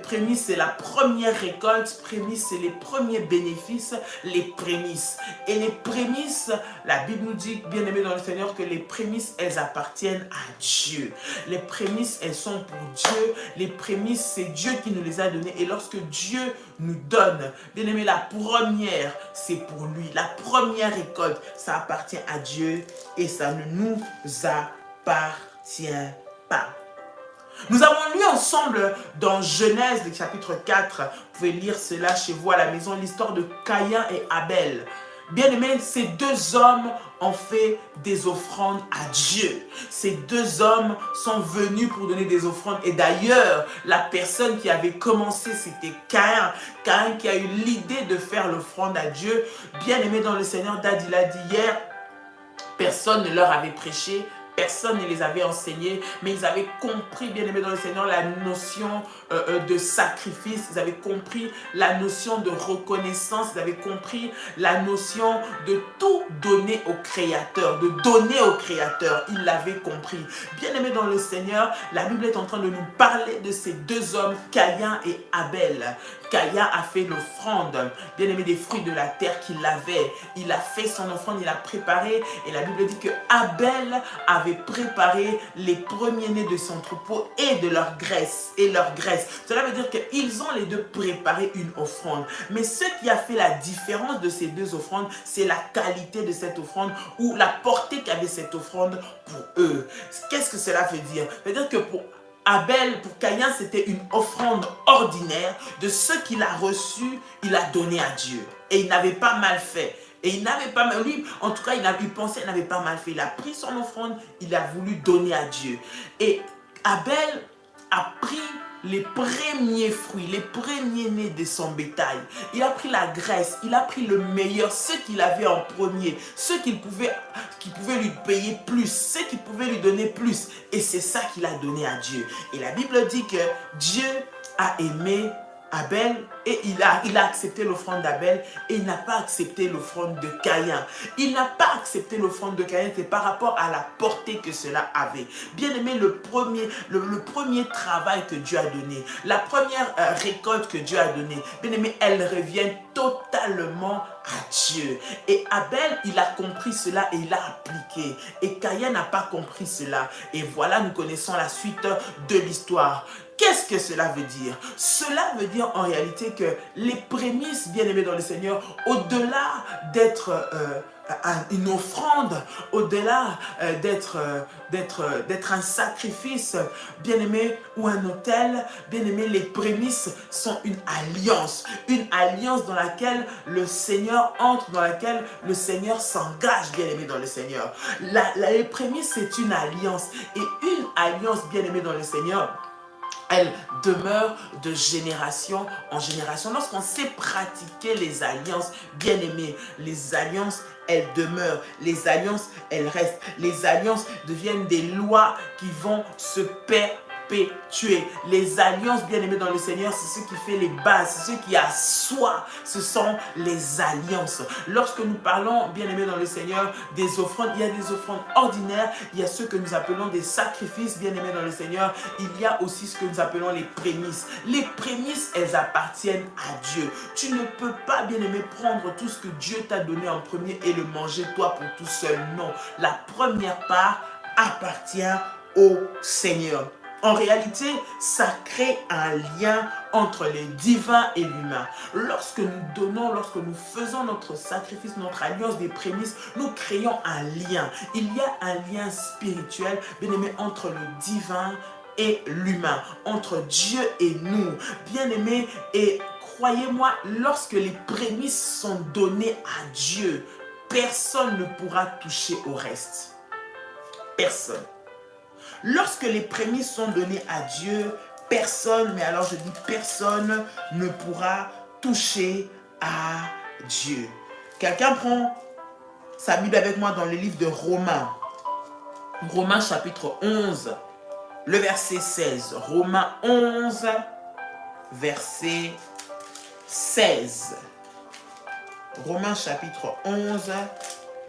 S1: prémices, c'est la première récolte, prémices, c'est les premiers bénéfices, les prémices. Et les prémices, la Bible nous dit, bien-aimé dans le Seigneur, que les prémices, elles appartiennent à Dieu. Les prémices, elles sont pour Dieu. Les prémices, c'est Dieu qui nous les a données. Et lorsque Dieu nous donne, bien-aimé, la première, c'est pour lui. La première récolte, ça appartient à Dieu et ça ne nous appartient pas. Nous avons lu ensemble dans Genèse, le chapitre 4, vous pouvez lire cela chez vous à la maison, l'histoire de Caïn et Abel. Bien aimé, ces deux hommes ont fait des offrandes à Dieu. Ces deux hommes sont venus pour donner des offrandes. Et d'ailleurs, la personne qui avait commencé, c'était Caïn. Caïn qui a eu l'idée de faire l'offrande à Dieu. Bien aimé dans le Seigneur, Dad, il a dit hier, personne ne leur avait prêché. Personne ne les avait enseignés, mais ils avaient compris, bien aimé dans le Seigneur, la notion de sacrifice. Ils avaient compris la notion de reconnaissance. Ils avaient compris la notion de tout donner au Créateur, de donner au Créateur. Ils l'avaient compris. Bien aimé dans le Seigneur, la Bible est en train de nous parler de ces deux hommes, Caïn et Abel. Caïn a fait l'offrande, bien aimé, des fruits de la terre qu'il avait. Il a fait son offrande, il a préparé. Et la Bible dit que Abel avait préparé les premiers-nés de son troupeau et de leur graisse. Cela veut dire qu'ils ont les deux préparé une offrande. Mais ce qui a fait la différence de ces deux offrandes, c'est la qualité de cette offrande ou la portée qu'avait cette offrande pour eux. Qu'est-ce que cela veut dire? Ça veut dire que pour Abel, pour Caïn, c'était une offrande ordinaire. De ce qu'il a reçu, il a donné à Dieu. Et il n'avait pas mal fait. Et il n'avait pas mal, lui, en tout cas, il pensait qu'il n'avait pas mal fait. Il a pris son offrande, il a voulu donner à Dieu. Et Abel a pris les premiers fruits, les premiers-nés de son bétail. Il a pris la graisse, il a pris le meilleur, ce qu'il avait en premier, ce qui pouvait lui payer plus, ce qui pouvait lui donner plus. Et c'est ça qu'il a donné à Dieu. Et la Bible dit que Dieu a aimé Abel et il a accepté l'offrande d'Abel et il n'a pas accepté l'offrande de Caïn. Il n'a pas accepté l'offrande de Caïn, c'est par rapport à la portée que cela avait. Bien aimé, le premier travail que Dieu a donné, la première récolte que Dieu a donnée, bien aimé, elle revient totalement à Dieu. Et Abel, il a compris cela et il a appliqué. Et Caïn n'a pas compris cela. Et voilà, nous connaissons la suite de l'histoire. Qu'est-ce que cela veut dire? Cela veut dire en réalité que les prémices, bien aimés dans le Seigneur, au-delà d'être une offrande, au-delà d'être un sacrifice, bien aimé, ou un autel, bien aimé, les prémices sont une alliance dans laquelle le Seigneur entre, dans laquelle le Seigneur s'engage, bien aimé dans le Seigneur. Les prémices, c'est une alliance, et une alliance, bien aimée dans le Seigneur, elle demeure de génération en génération. Lorsqu'on sait pratiquer les alliances, bien aimées, les alliances, elles demeurent. Les alliances, elles restent. Les alliances deviennent des lois qui vont se perpétuer. Les alliances, bien aimées dans le Seigneur, c'est ce qui fait les bases, c'est ce qui assoit. Ce sont les alliances. Lorsque nous parlons, bien aimés dans le Seigneur, des offrandes, il y a des offrandes ordinaires, il y a ceux que nous appelons des sacrifices, bien aimés dans le Seigneur. Il y a aussi ce que nous appelons les prémices. Les prémices, elles appartiennent à Dieu. Tu ne peux pas, bien aimé, prendre tout ce que Dieu t'a donné en premier et le manger toi pour tout seul. Non, la première part appartient au Seigneur. En réalité, ça crée un lien entre le divin et l'humain. Lorsque nous donnons, lorsque nous faisons notre sacrifice, notre alliance des prémices, nous créons un lien. Il y a un lien spirituel, bien aimé, entre le divin et l'humain, entre Dieu et nous. Bien aimé, et croyez-moi, lorsque les prémices sont données à Dieu, personne ne pourra toucher au reste. Personne. Lorsque les prémices sont données à Dieu, personne, mais alors je dis personne, ne pourra toucher à Dieu. Quelqu'un prend sa Bible avec moi dans le livre de Romains. Romains chapitre 11, le verset 16. Romains 11, verset 16. Romains chapitre 11,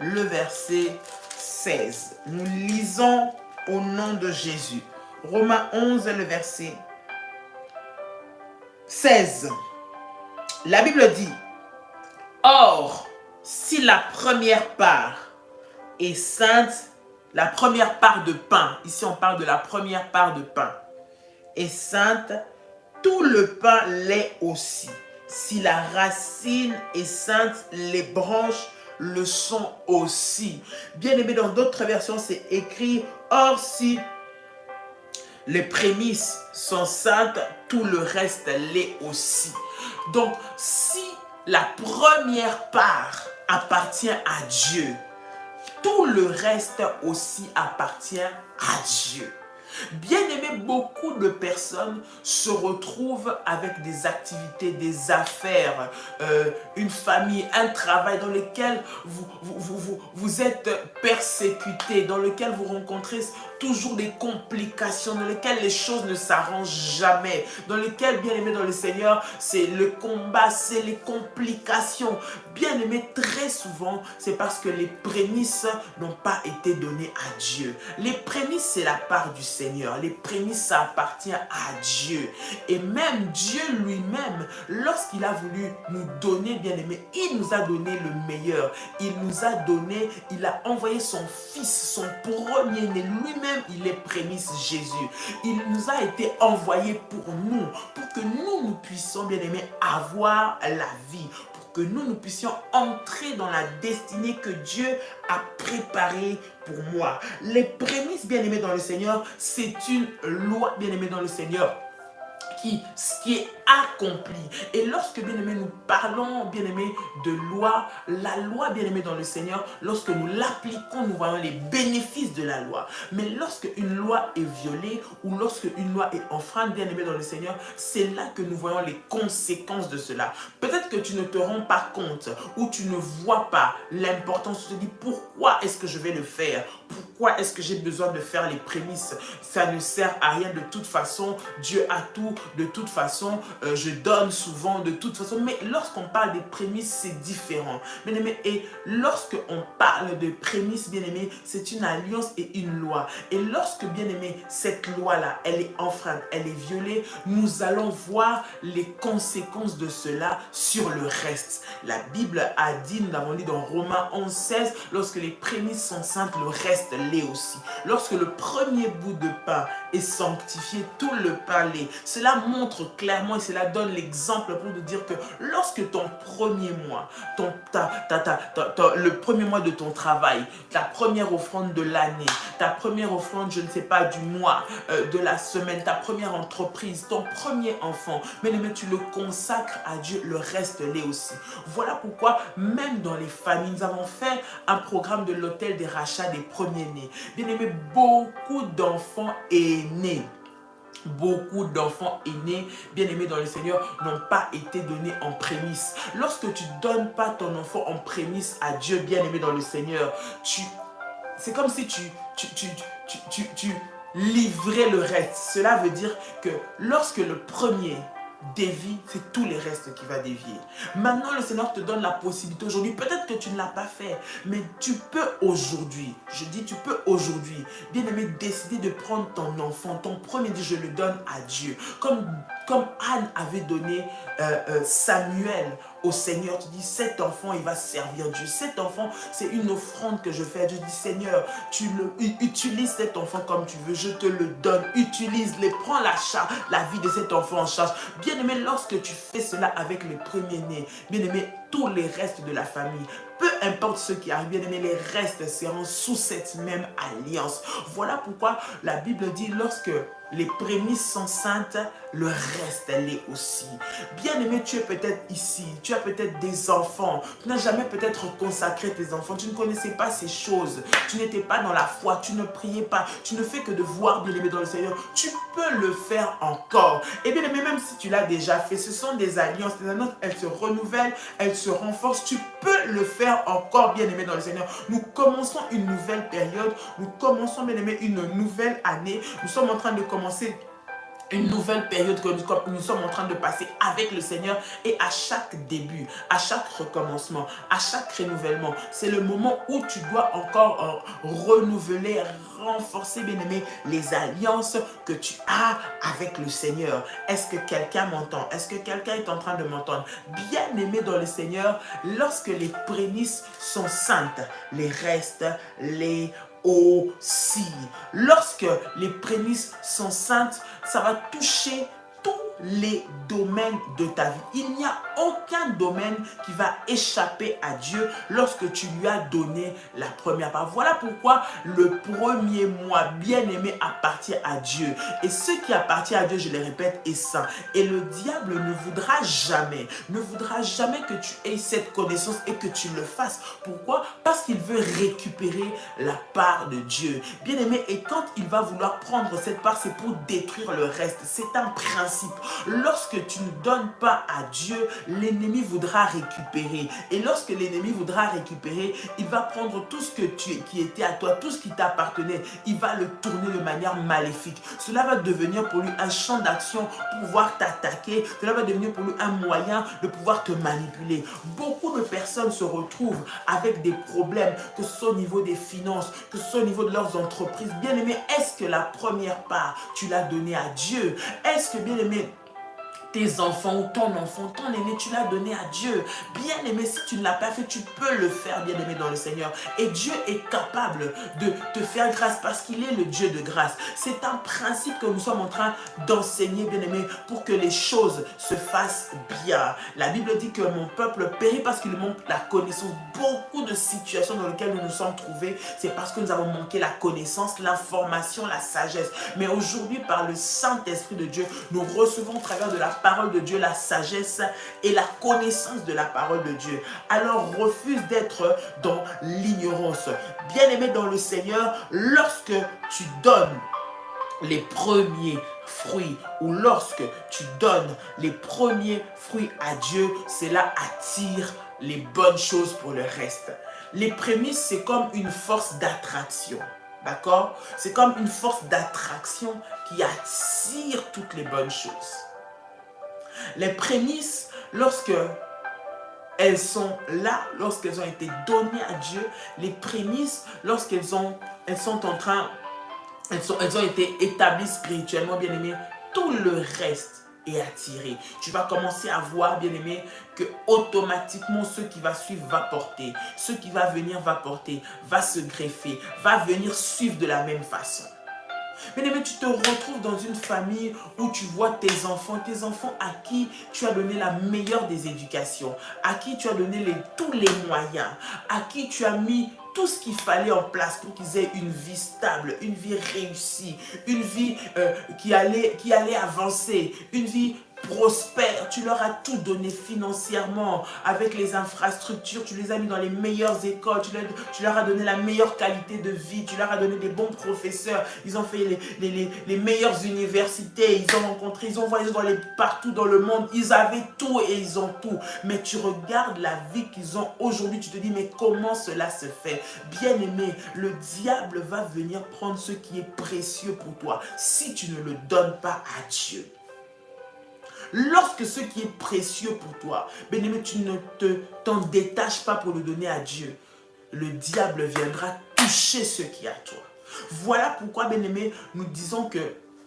S1: le verset 16. Nous lisons au nom de Jésus. Romains 11, le verset 16. La Bible dit: or, si la première part est sainte, la première part de pain, ici on parle de la première part de pain, est sainte, tout le pain l'est aussi. Si la racine est sainte, les branches le sont aussi. Bien aimé, dans d'autres versions, c'est écrit: or, si les prémices sont saintes, tout le reste l'est aussi. Donc, si la première part appartient à Dieu, tout le reste aussi appartient à Dieu. Bien aimé, beaucoup de personnes se retrouvent avec des activités, des affaires, une famille, un travail dans lequel vous êtes persécutés, dans lequel vous rencontrez toujours des complications, dans lesquelles les choses ne s'arrangent jamais, dans lesquelles, bien aimé dans le Seigneur, c'est le combat, c'est les complications. Bien aimé, très souvent, c'est parce que les prémices n'ont pas été données à Dieu. Les prémices, c'est la part du Seigneur. Les prémices, ça appartient à Dieu. Et même Dieu lui-même, lorsqu'il a voulu nous donner, bien aimé, il nous a donné le meilleur. Il nous a donné, il a envoyé son fils, son premier-né. Lui-même, il est prémisse, Jésus. Il nous a été envoyé pour que nous puissions, bien aimé, avoir la vie. Que nous puissions entrer dans la destinée que Dieu a préparée pour moi. Les prémices, bien aimés dans le Seigneur, c'est une loi, bien aimée dans le Seigneur, ce qui est accompli. Et lorsque, bien-aimés, nous parlons, bien-aimés, de loi, la loi, bien-aimés, dans le Seigneur, lorsque nous l'appliquons, nous voyons les bénéfices de la loi. Mais lorsque une loi est violée ou lorsque une loi est enfreinte, bien-aimés, dans le Seigneur, c'est là que nous voyons les conséquences de cela. Peut-être que tu ne te rends pas compte ou tu ne vois pas l'importance. Tu te dis, pourquoi est-ce que je vais le faire? Pourquoi est-ce que j'ai besoin de faire les prémices? Ça ne sert à rien de toute façon. Dieu a tout. De toute façon, je donne souvent de toute façon. Mais lorsqu'on parle des prémices, c'est différent. Bien-aimé, et lorsqu'on parle de prémices, bien-aimé, c'est une alliance et une loi. Et lorsque, bien-aimé, cette loi-là, elle est enfreinte, elle est violée, nous allons voir les conséquences de cela sur le reste. La Bible a dit, nous l'avons lu dans Romains 11:16, lorsque les prémices sont saintes, le reste l'est aussi. Lorsque le premier bout de pain est sanctifié, tout le pain l'est. Cela montre clairement et cela donne l'exemple pour nous dire que lorsque ton premier mois, le premier mois de ton travail, ta première offrande de l'année, ta première offrande, je ne sais pas, du mois, de la semaine, ta première entreprise, ton premier enfant, mais tu le consacres à Dieu, le reste l'est aussi. Voilà pourquoi même dans les familles, nous avons fait un programme de l'hôtel des rachats des premiers-nés. Bien aimé, beaucoup d'enfants aînés, beaucoup d'enfants aînés, bien-aimés dans le Seigneur, n'ont pas été donnés en prémisse. Lorsque tu ne donnes pas ton enfant en prémisse à Dieu, bien-aimé dans le Seigneur, c'est comme si tu livrais le reste. Cela veut dire que lorsque le premier dévie, c'est tous les restes qui va dévier. Maintenant, le Seigneur te donne la possibilité aujourd'hui. Peut-être que tu ne l'as pas fait, mais tu peux aujourd'hui, je dis tu peux aujourd'hui, bien aimé, décider de prendre ton enfant, ton premier dit, je le donne à Dieu. Comme Anne avait donné Samuel au Seigneur, tu dis, cet enfant, il va servir Dieu. Cet enfant, c'est une offrande que je fais. Je dis, Seigneur, utilise cet enfant comme tu veux, je te le donne. Utilise-le, prends la vie de cet enfant en charge. Bien-aimé, lorsque tu fais cela avec les premiers-nés, bien-aimé, tous les restes de la famille, peu importe ce qui arrive, bien-aimé, les restes seront sous cette même alliance. Voilà pourquoi la Bible dit, lorsque les prémices sont saintes, le reste l'est aussi. Bien-aimé, tu es peut-être ici, tu as peut-être des enfants, tu n'as jamais peut-être consacré tes enfants, tu ne connaissais pas ces choses, tu n'étais pas dans la foi, tu ne priais pas, tu ne fais que de voir, bien-aimé, dans le Seigneur, tu peux le faire encore. Et bien-aimé, même si tu l'as déjà fait, ce sont des alliances, elles se renouvellent, elles se renforcent, tu peux le faire encore, bien-aimé, dans le Seigneur. Nous commençons une nouvelle période, nous commençons, bien-aimé, une nouvelle année, nous sommes en train de commencer une nouvelle période que nous sommes en train de passer avec le Seigneur, et à chaque début, à chaque recommencement, à chaque renouvellement, c'est le moment où tu dois encore renouveler, renforcer, bien aimé, les alliances que tu as avec le Seigneur. Est-ce que quelqu'un m'entend? Est-ce que quelqu'un est en train de m'entendre? Bien aimé dans le Seigneur, lorsque les prémices sont saintes, les restes, les aussi. Lorsque les prémices sont saintes, ça va toucher tous les domaines de ta vie. Il n'y a aucun domaine qui va échapper à Dieu lorsque tu lui as donné la première part. Voilà pourquoi le premier mois, bien-aimé, appartient à Dieu. Et ce qui appartient à Dieu, je le répète, est saint. Et le diable ne voudra jamais que tu aies cette connaissance et que tu le fasses. Pourquoi? Parce qu'il veut récupérer la part de Dieu. Bien-aimé, et quand il va vouloir prendre cette part, c'est pour détruire le reste. C'est un principe. Lorsque tu ne donnes pas à Dieu, l'ennemi voudra récupérer. Et lorsque l'ennemi voudra récupérer, il va prendre tout ce qui était à toi, tout ce qui t'appartenait, il va le tourner de manière maléfique. Cela va devenir pour lui un champ d'action pour pouvoir t'attaquer. Cela va devenir pour lui un moyen de pouvoir te manipuler. Beaucoup de personnes se retrouvent avec des problèmes, que ce soit au niveau des finances, que ce soit au niveau de leurs entreprises. Bien-aimé, est-ce que la première part, tu l'as donnée à Dieu? Est-ce que, bien-aimé, tes enfants ou ton enfant, ton aîné, tu l'as donné à Dieu. Bien-aimé, si tu ne l'as pas fait, tu peux le faire, bien-aimé, dans le Seigneur. Et Dieu est capable de te faire grâce parce qu'il est le Dieu de grâce. C'est un principe que nous sommes en train d'enseigner, bien-aimé, pour que les choses se fassent bien. La Bible dit que mon peuple périt parce qu'il manque la connaissance. Beaucoup de situations dans lesquelles nous nous sommes trouvés, c'est parce que nous avons manqué la connaissance, l'information, la sagesse. Mais aujourd'hui, par le Saint-Esprit de Dieu, nous recevons au travers de la parole de Dieu la sagesse et la connaissance de la parole de Dieu. Alors refuse d'être dans l'ignorance. Bien-aimé dans le Seigneur, lorsque tu donnes les premiers fruits ou lorsque tu donnes les premiers fruits à Dieu, cela attire les bonnes choses pour le reste. Les prémices, c'est comme une force d'attraction. D'accord? C'est comme une force d'attraction qui attire toutes les bonnes choses. Les prémices, lorsque elles sont là, lorsqu'elles ont été données à Dieu, les prémices, lorsqu'elles ont été établies spirituellement, bien aimé, tout le reste est attiré. Tu vas commencer à voir, bien aimé, que automatiquement ce qui va suivre va porter, ce qui va venir va porter, va se greffer, va venir suivre de la même façon. Bien-aimé, tu te retrouves dans une famille où tu vois tes enfants à qui tu as donné la meilleure des éducations, à qui tu as donné tous les moyens, à qui tu as mis tout ce qu'il fallait en place pour qu'ils aient une vie stable, une vie réussie, une vie qui allait avancer, une vie prospère. Tu leur as tout donné financièrement, avec les infrastructures, tu les as mis dans les meilleures écoles, tu leur as donné la meilleure qualité de vie, tu leur as donné des bons professeurs, ils ont fait les meilleures universités, ils ont rencontré, ils ont voyagé partout dans le monde, ils avaient tout et ils ont tout. Mais tu regardes la vie qu'ils ont aujourd'hui, tu te dis mais comment cela se fait? Bien-aimé, le diable va venir prendre ce qui est précieux pour toi si tu ne le donnes pas à Dieu. Lorsque ce qui est précieux pour toi, bien-aimé, tu ne t'en détaches pas pour le donner à Dieu, le diable viendra toucher ce qui est à toi. Voilà pourquoi, bien-aimé, nous disons que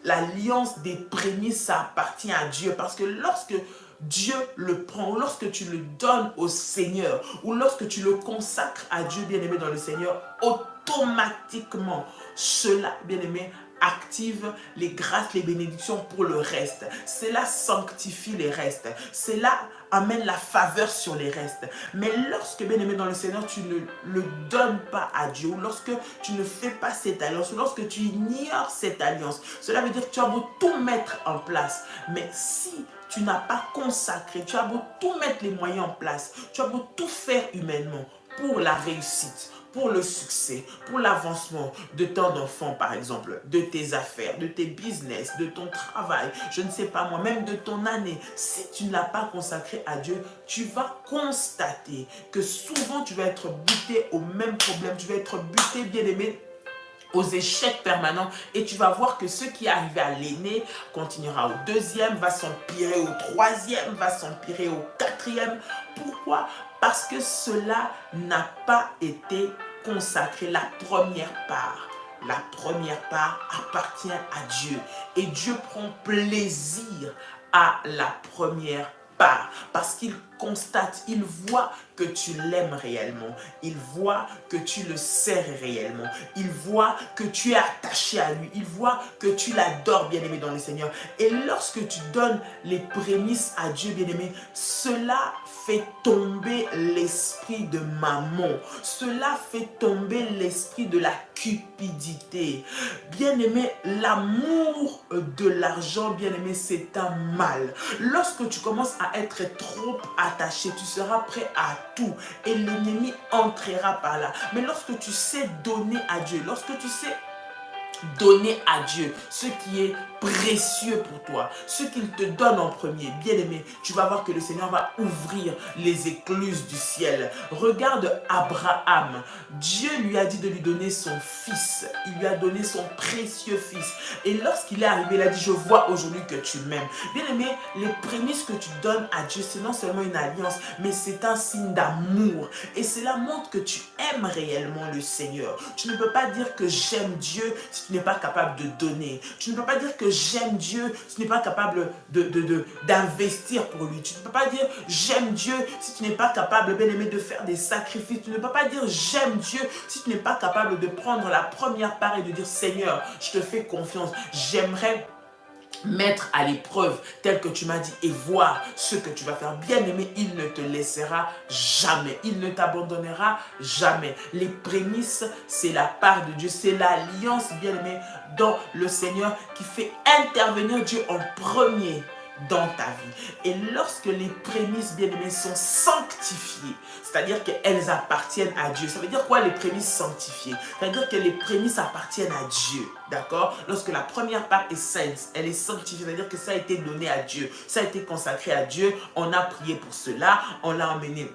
S1: l'alliance des prémices, ça appartient à Dieu. Parce que lorsque Dieu le prend, lorsque tu le donnes au Seigneur, ou lorsque tu le consacres à Dieu, bien-aimé, dans le Seigneur, automatiquement, cela, bien-aimé, active les grâces, les bénédictions pour le reste. Cela sanctifie les restes. Cela amène la faveur sur les restes. Mais lorsque, bien-aimé dans le Seigneur, tu ne le donnes pas à Dieu, ou lorsque tu ne fais pas cette alliance, ou lorsque tu ignores cette alliance, cela veut dire que tu as beau tout mettre en place. Mais si tu n'as pas consacré, tu as beau tout mettre les moyens en place, tu as beau tout faire humainement pour la réussite, pour le succès, pour l'avancement de ton enfant, par exemple, de tes affaires, de tes business, de ton travail, je ne sais pas moi, même de ton année. Si tu ne l'as pas consacré à Dieu, tu vas constater que souvent tu vas être buté au même problème, tu vas être buté, bien-aimé, aux échecs permanents, et tu vas voir que ce qui est arrivé à l'aîné continuera au deuxième, va s'empirer au troisième, va s'empirer au quatrième. Pourquoi? Parce que cela n'a pas été consacré. La première part appartient à Dieu, et Dieu prend plaisir à la première part parce qu'il constate, il voit que tu l'aimes réellement, il voit que tu le sers réellement, il voit que tu es attaché à lui, il voit que tu l'adores, bien-aimé dans le Seigneur. Et lorsque tu donnes les prémices à Dieu, bien-aimé, cela fait tomber l'esprit de mammon, cela fait tomber l'esprit de la cupidité. Bien-aimé, l'amour de l'argent, bien-aimé, c'est un mal. Lorsque tu commences à être trop attaché, tu seras prêt à tout et l'ennemi entrera par là. Mais lorsque tu sais donner à Dieu, lorsque tu sais donner à Dieu ce qui est précieux pour toi, ce qu'il te donne en premier, bien-aimé, tu vas voir que le Seigneur va ouvrir les écluses du ciel. Regarde Abraham, Dieu lui a dit de lui donner son fils, il lui a donné son précieux fils, et lorsqu'il est arrivé, il a dit, je vois aujourd'hui que tu m'aimes. Bien-aimé, les prémices que tu donnes à Dieu, c'est non seulement une alliance, mais c'est un signe d'amour, et cela montre que tu aimes réellement le Seigneur. Tu ne peux pas dire que j'aime Dieu si tu n'es pas capable de donner. Tu ne peux pas dire que j'aime Dieu si tu n'es pas capable d'investir pour lui. Tu ne peux pas dire j'aime Dieu si tu n'es pas capable, bien aimé, de faire des sacrifices. Tu ne peux pas dire j'aime Dieu si tu n'es pas capable de prendre la première part et de dire Seigneur, je te fais confiance. J'aimerais mettre à l'épreuve tel que tu m'as dit et voir ce que tu vas faire. Bien aimé, il ne te laissera jamais. Il ne t'abandonnera jamais. Les prémices, c'est la part de Dieu. C'est l'alliance, bien aimé, dans le Seigneur qui fait intervenir Dieu en premier dans ta vie. Et lorsque les prémices, bien aimés, sont sanctifiées, c'est-à-dire qu'elles appartiennent à Dieu. Ça veut dire quoi les prémices sanctifiées? Ça veut dire que les prémices appartiennent à Dieu. D'accord? Lorsque la première part est sainte, elle est sanctifiée, c'est-à-dire que ça a été donné à Dieu. Ça a été consacré à Dieu. On a prié pour cela. On l'a emmené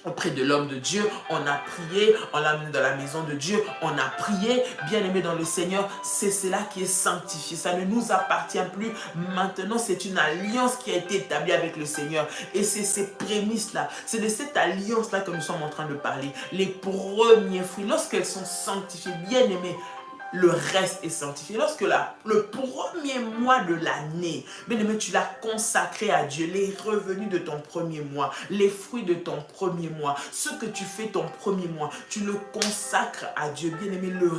S1: auprès de l'homme de Dieu, on a prié, on l'a amené dans la maison de Dieu, on a prié, bien aimé dans le Seigneur, c'est cela qui est sanctifié, ça ne nous appartient plus, maintenant c'est une alliance qui a été établie avec le Seigneur, et c'est ces prémices-là, c'est de cette alliance-là que nous sommes en train de parler, les premiers fruits, lorsqu'elles sont sanctifiées, bien aimés, le reste est sanctifié. Lorsque le premier mois de l'année, bien aimé, tu l'as consacré à Dieu, les revenus de ton premier mois, les fruits de ton premier mois, ce que tu fais ton premier mois, tu le consacres à Dieu, bien aimé, le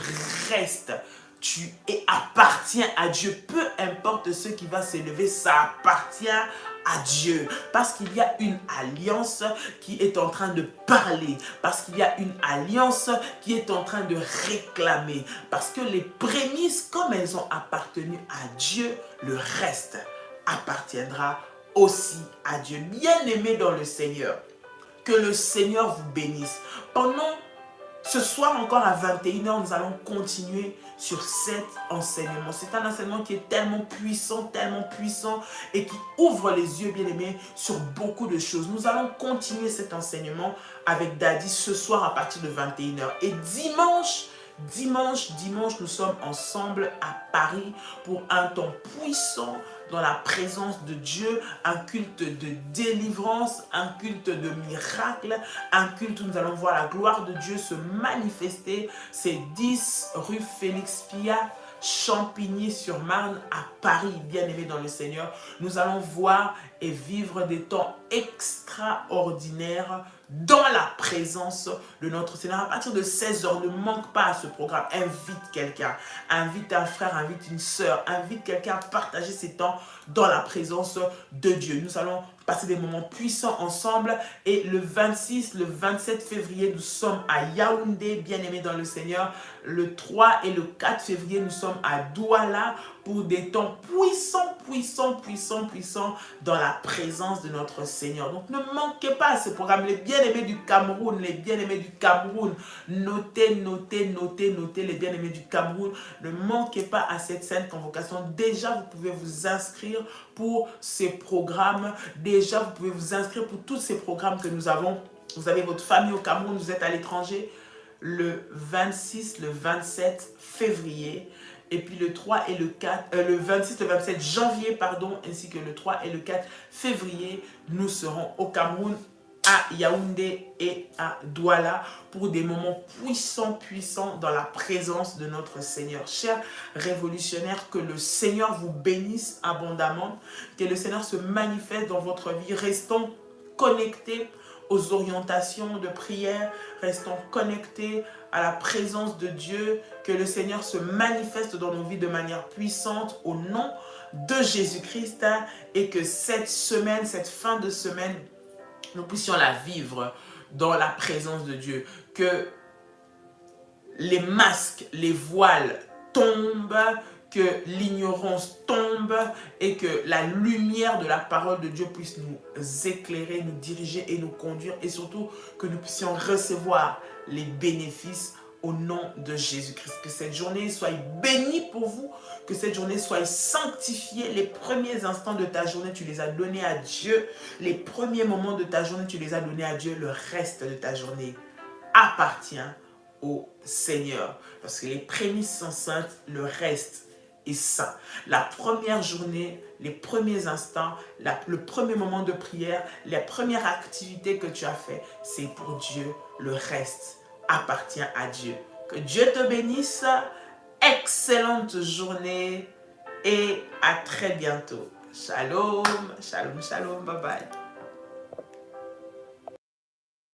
S1: reste, tu appartiens à Dieu. Peu importe ce qui va s'élever, ça appartient à Dieu. Parce qu'il y a une alliance qui est en train de parler. Parce qu'il y a une alliance qui est en train de réclamer. Parce que les prémices, comme elles ont appartenu à Dieu, le reste appartiendra aussi à Dieu. Bien-aimés dans le Seigneur, que le Seigneur vous bénisse. Pendant ce soir encore à 21 h, nous allons continuer sur cet enseignement. C'est un enseignement qui est tellement puissant et qui ouvre les yeux, bien aimés, sur beaucoup de choses. Nous allons continuer cet enseignement avec Daddy ce soir à partir de 21 h. Et dimanche, nous sommes ensemble à Paris pour un temps puissant dans la présence de Dieu, un culte de délivrance, un culte de miracle, un culte où nous allons voir la gloire de Dieu se manifester. C'est 10 rue Félix Pia, Champigny-sur-Marne à Paris, bien aimé dans le Seigneur. Nous allons voir et vivre des temps extraordinaires dans la présence de notre Seigneur. À partir de 16 h, ne manque pas à ce programme. Invite quelqu'un, invite un frère, invite une sœur, invite quelqu'un à partager ces temps dans la présence de Dieu. Nous allons passer des moments puissants ensemble. Et le 26, le 27 février, nous sommes à Yaoundé, bien aimé dans le Seigneur. Le 3 et le 4 février, nous sommes à Douala pour des temps puissants dans la présence de notre Seigneur. Donc ne manquez pas à ce programme. Les bien-aimés du Cameroun, notez les bien-aimés du Cameroun. Ne manquez pas à cette sainte convocation. Déjà, vous pouvez vous inscrire pour ces programmes. Déjà, vous pouvez vous inscrire pour tous ces programmes que nous avons. Vous avez votre famille au Cameroun, vous êtes à l'étranger. Le 26, le 27 février, et puis le 3 et le 4, le 26, le 27 janvier, pardon, ainsi que le 3 et le 4 février, nous serons au Cameroun, à Yaoundé et à Douala pour des moments puissants dans la présence de notre Seigneur. Chers révolutionnaires, que le Seigneur vous bénisse abondamment, que le Seigneur se manifeste dans votre vie. Restons connectés aux orientations de prière, restons connectés à la présence de Dieu, que le Seigneur se manifeste dans nos vies de manière puissante au nom de Jésus-Christ, et que cette semaine, cette fin de semaine, nous puissions la vivre dans la présence de Dieu, que les masques, les voiles tombent, que l'ignorance tombe et que la lumière de la parole de Dieu puisse nous éclairer, nous diriger et nous conduire, et surtout que nous puissions recevoir les bénéfices au nom de Jésus-Christ. Que cette journée soit bénie pour vous, que cette journée soit sanctifiée. Les premiers instants de ta journée, tu les as donnés à Dieu. Les premiers moments de ta journée, tu les as donnés à Dieu. Le reste de ta journée appartient au Seigneur. Parce que les prémices sont saintes, le reste est saint. La première journée, les premiers instants, le premier moment de prière, la première activité que tu as fait, c'est pour Dieu. Le reste appartient à Dieu. Que Dieu te bénisse. excellente journée et à très bientôt. Shalom, shalom, shalom, bye bye.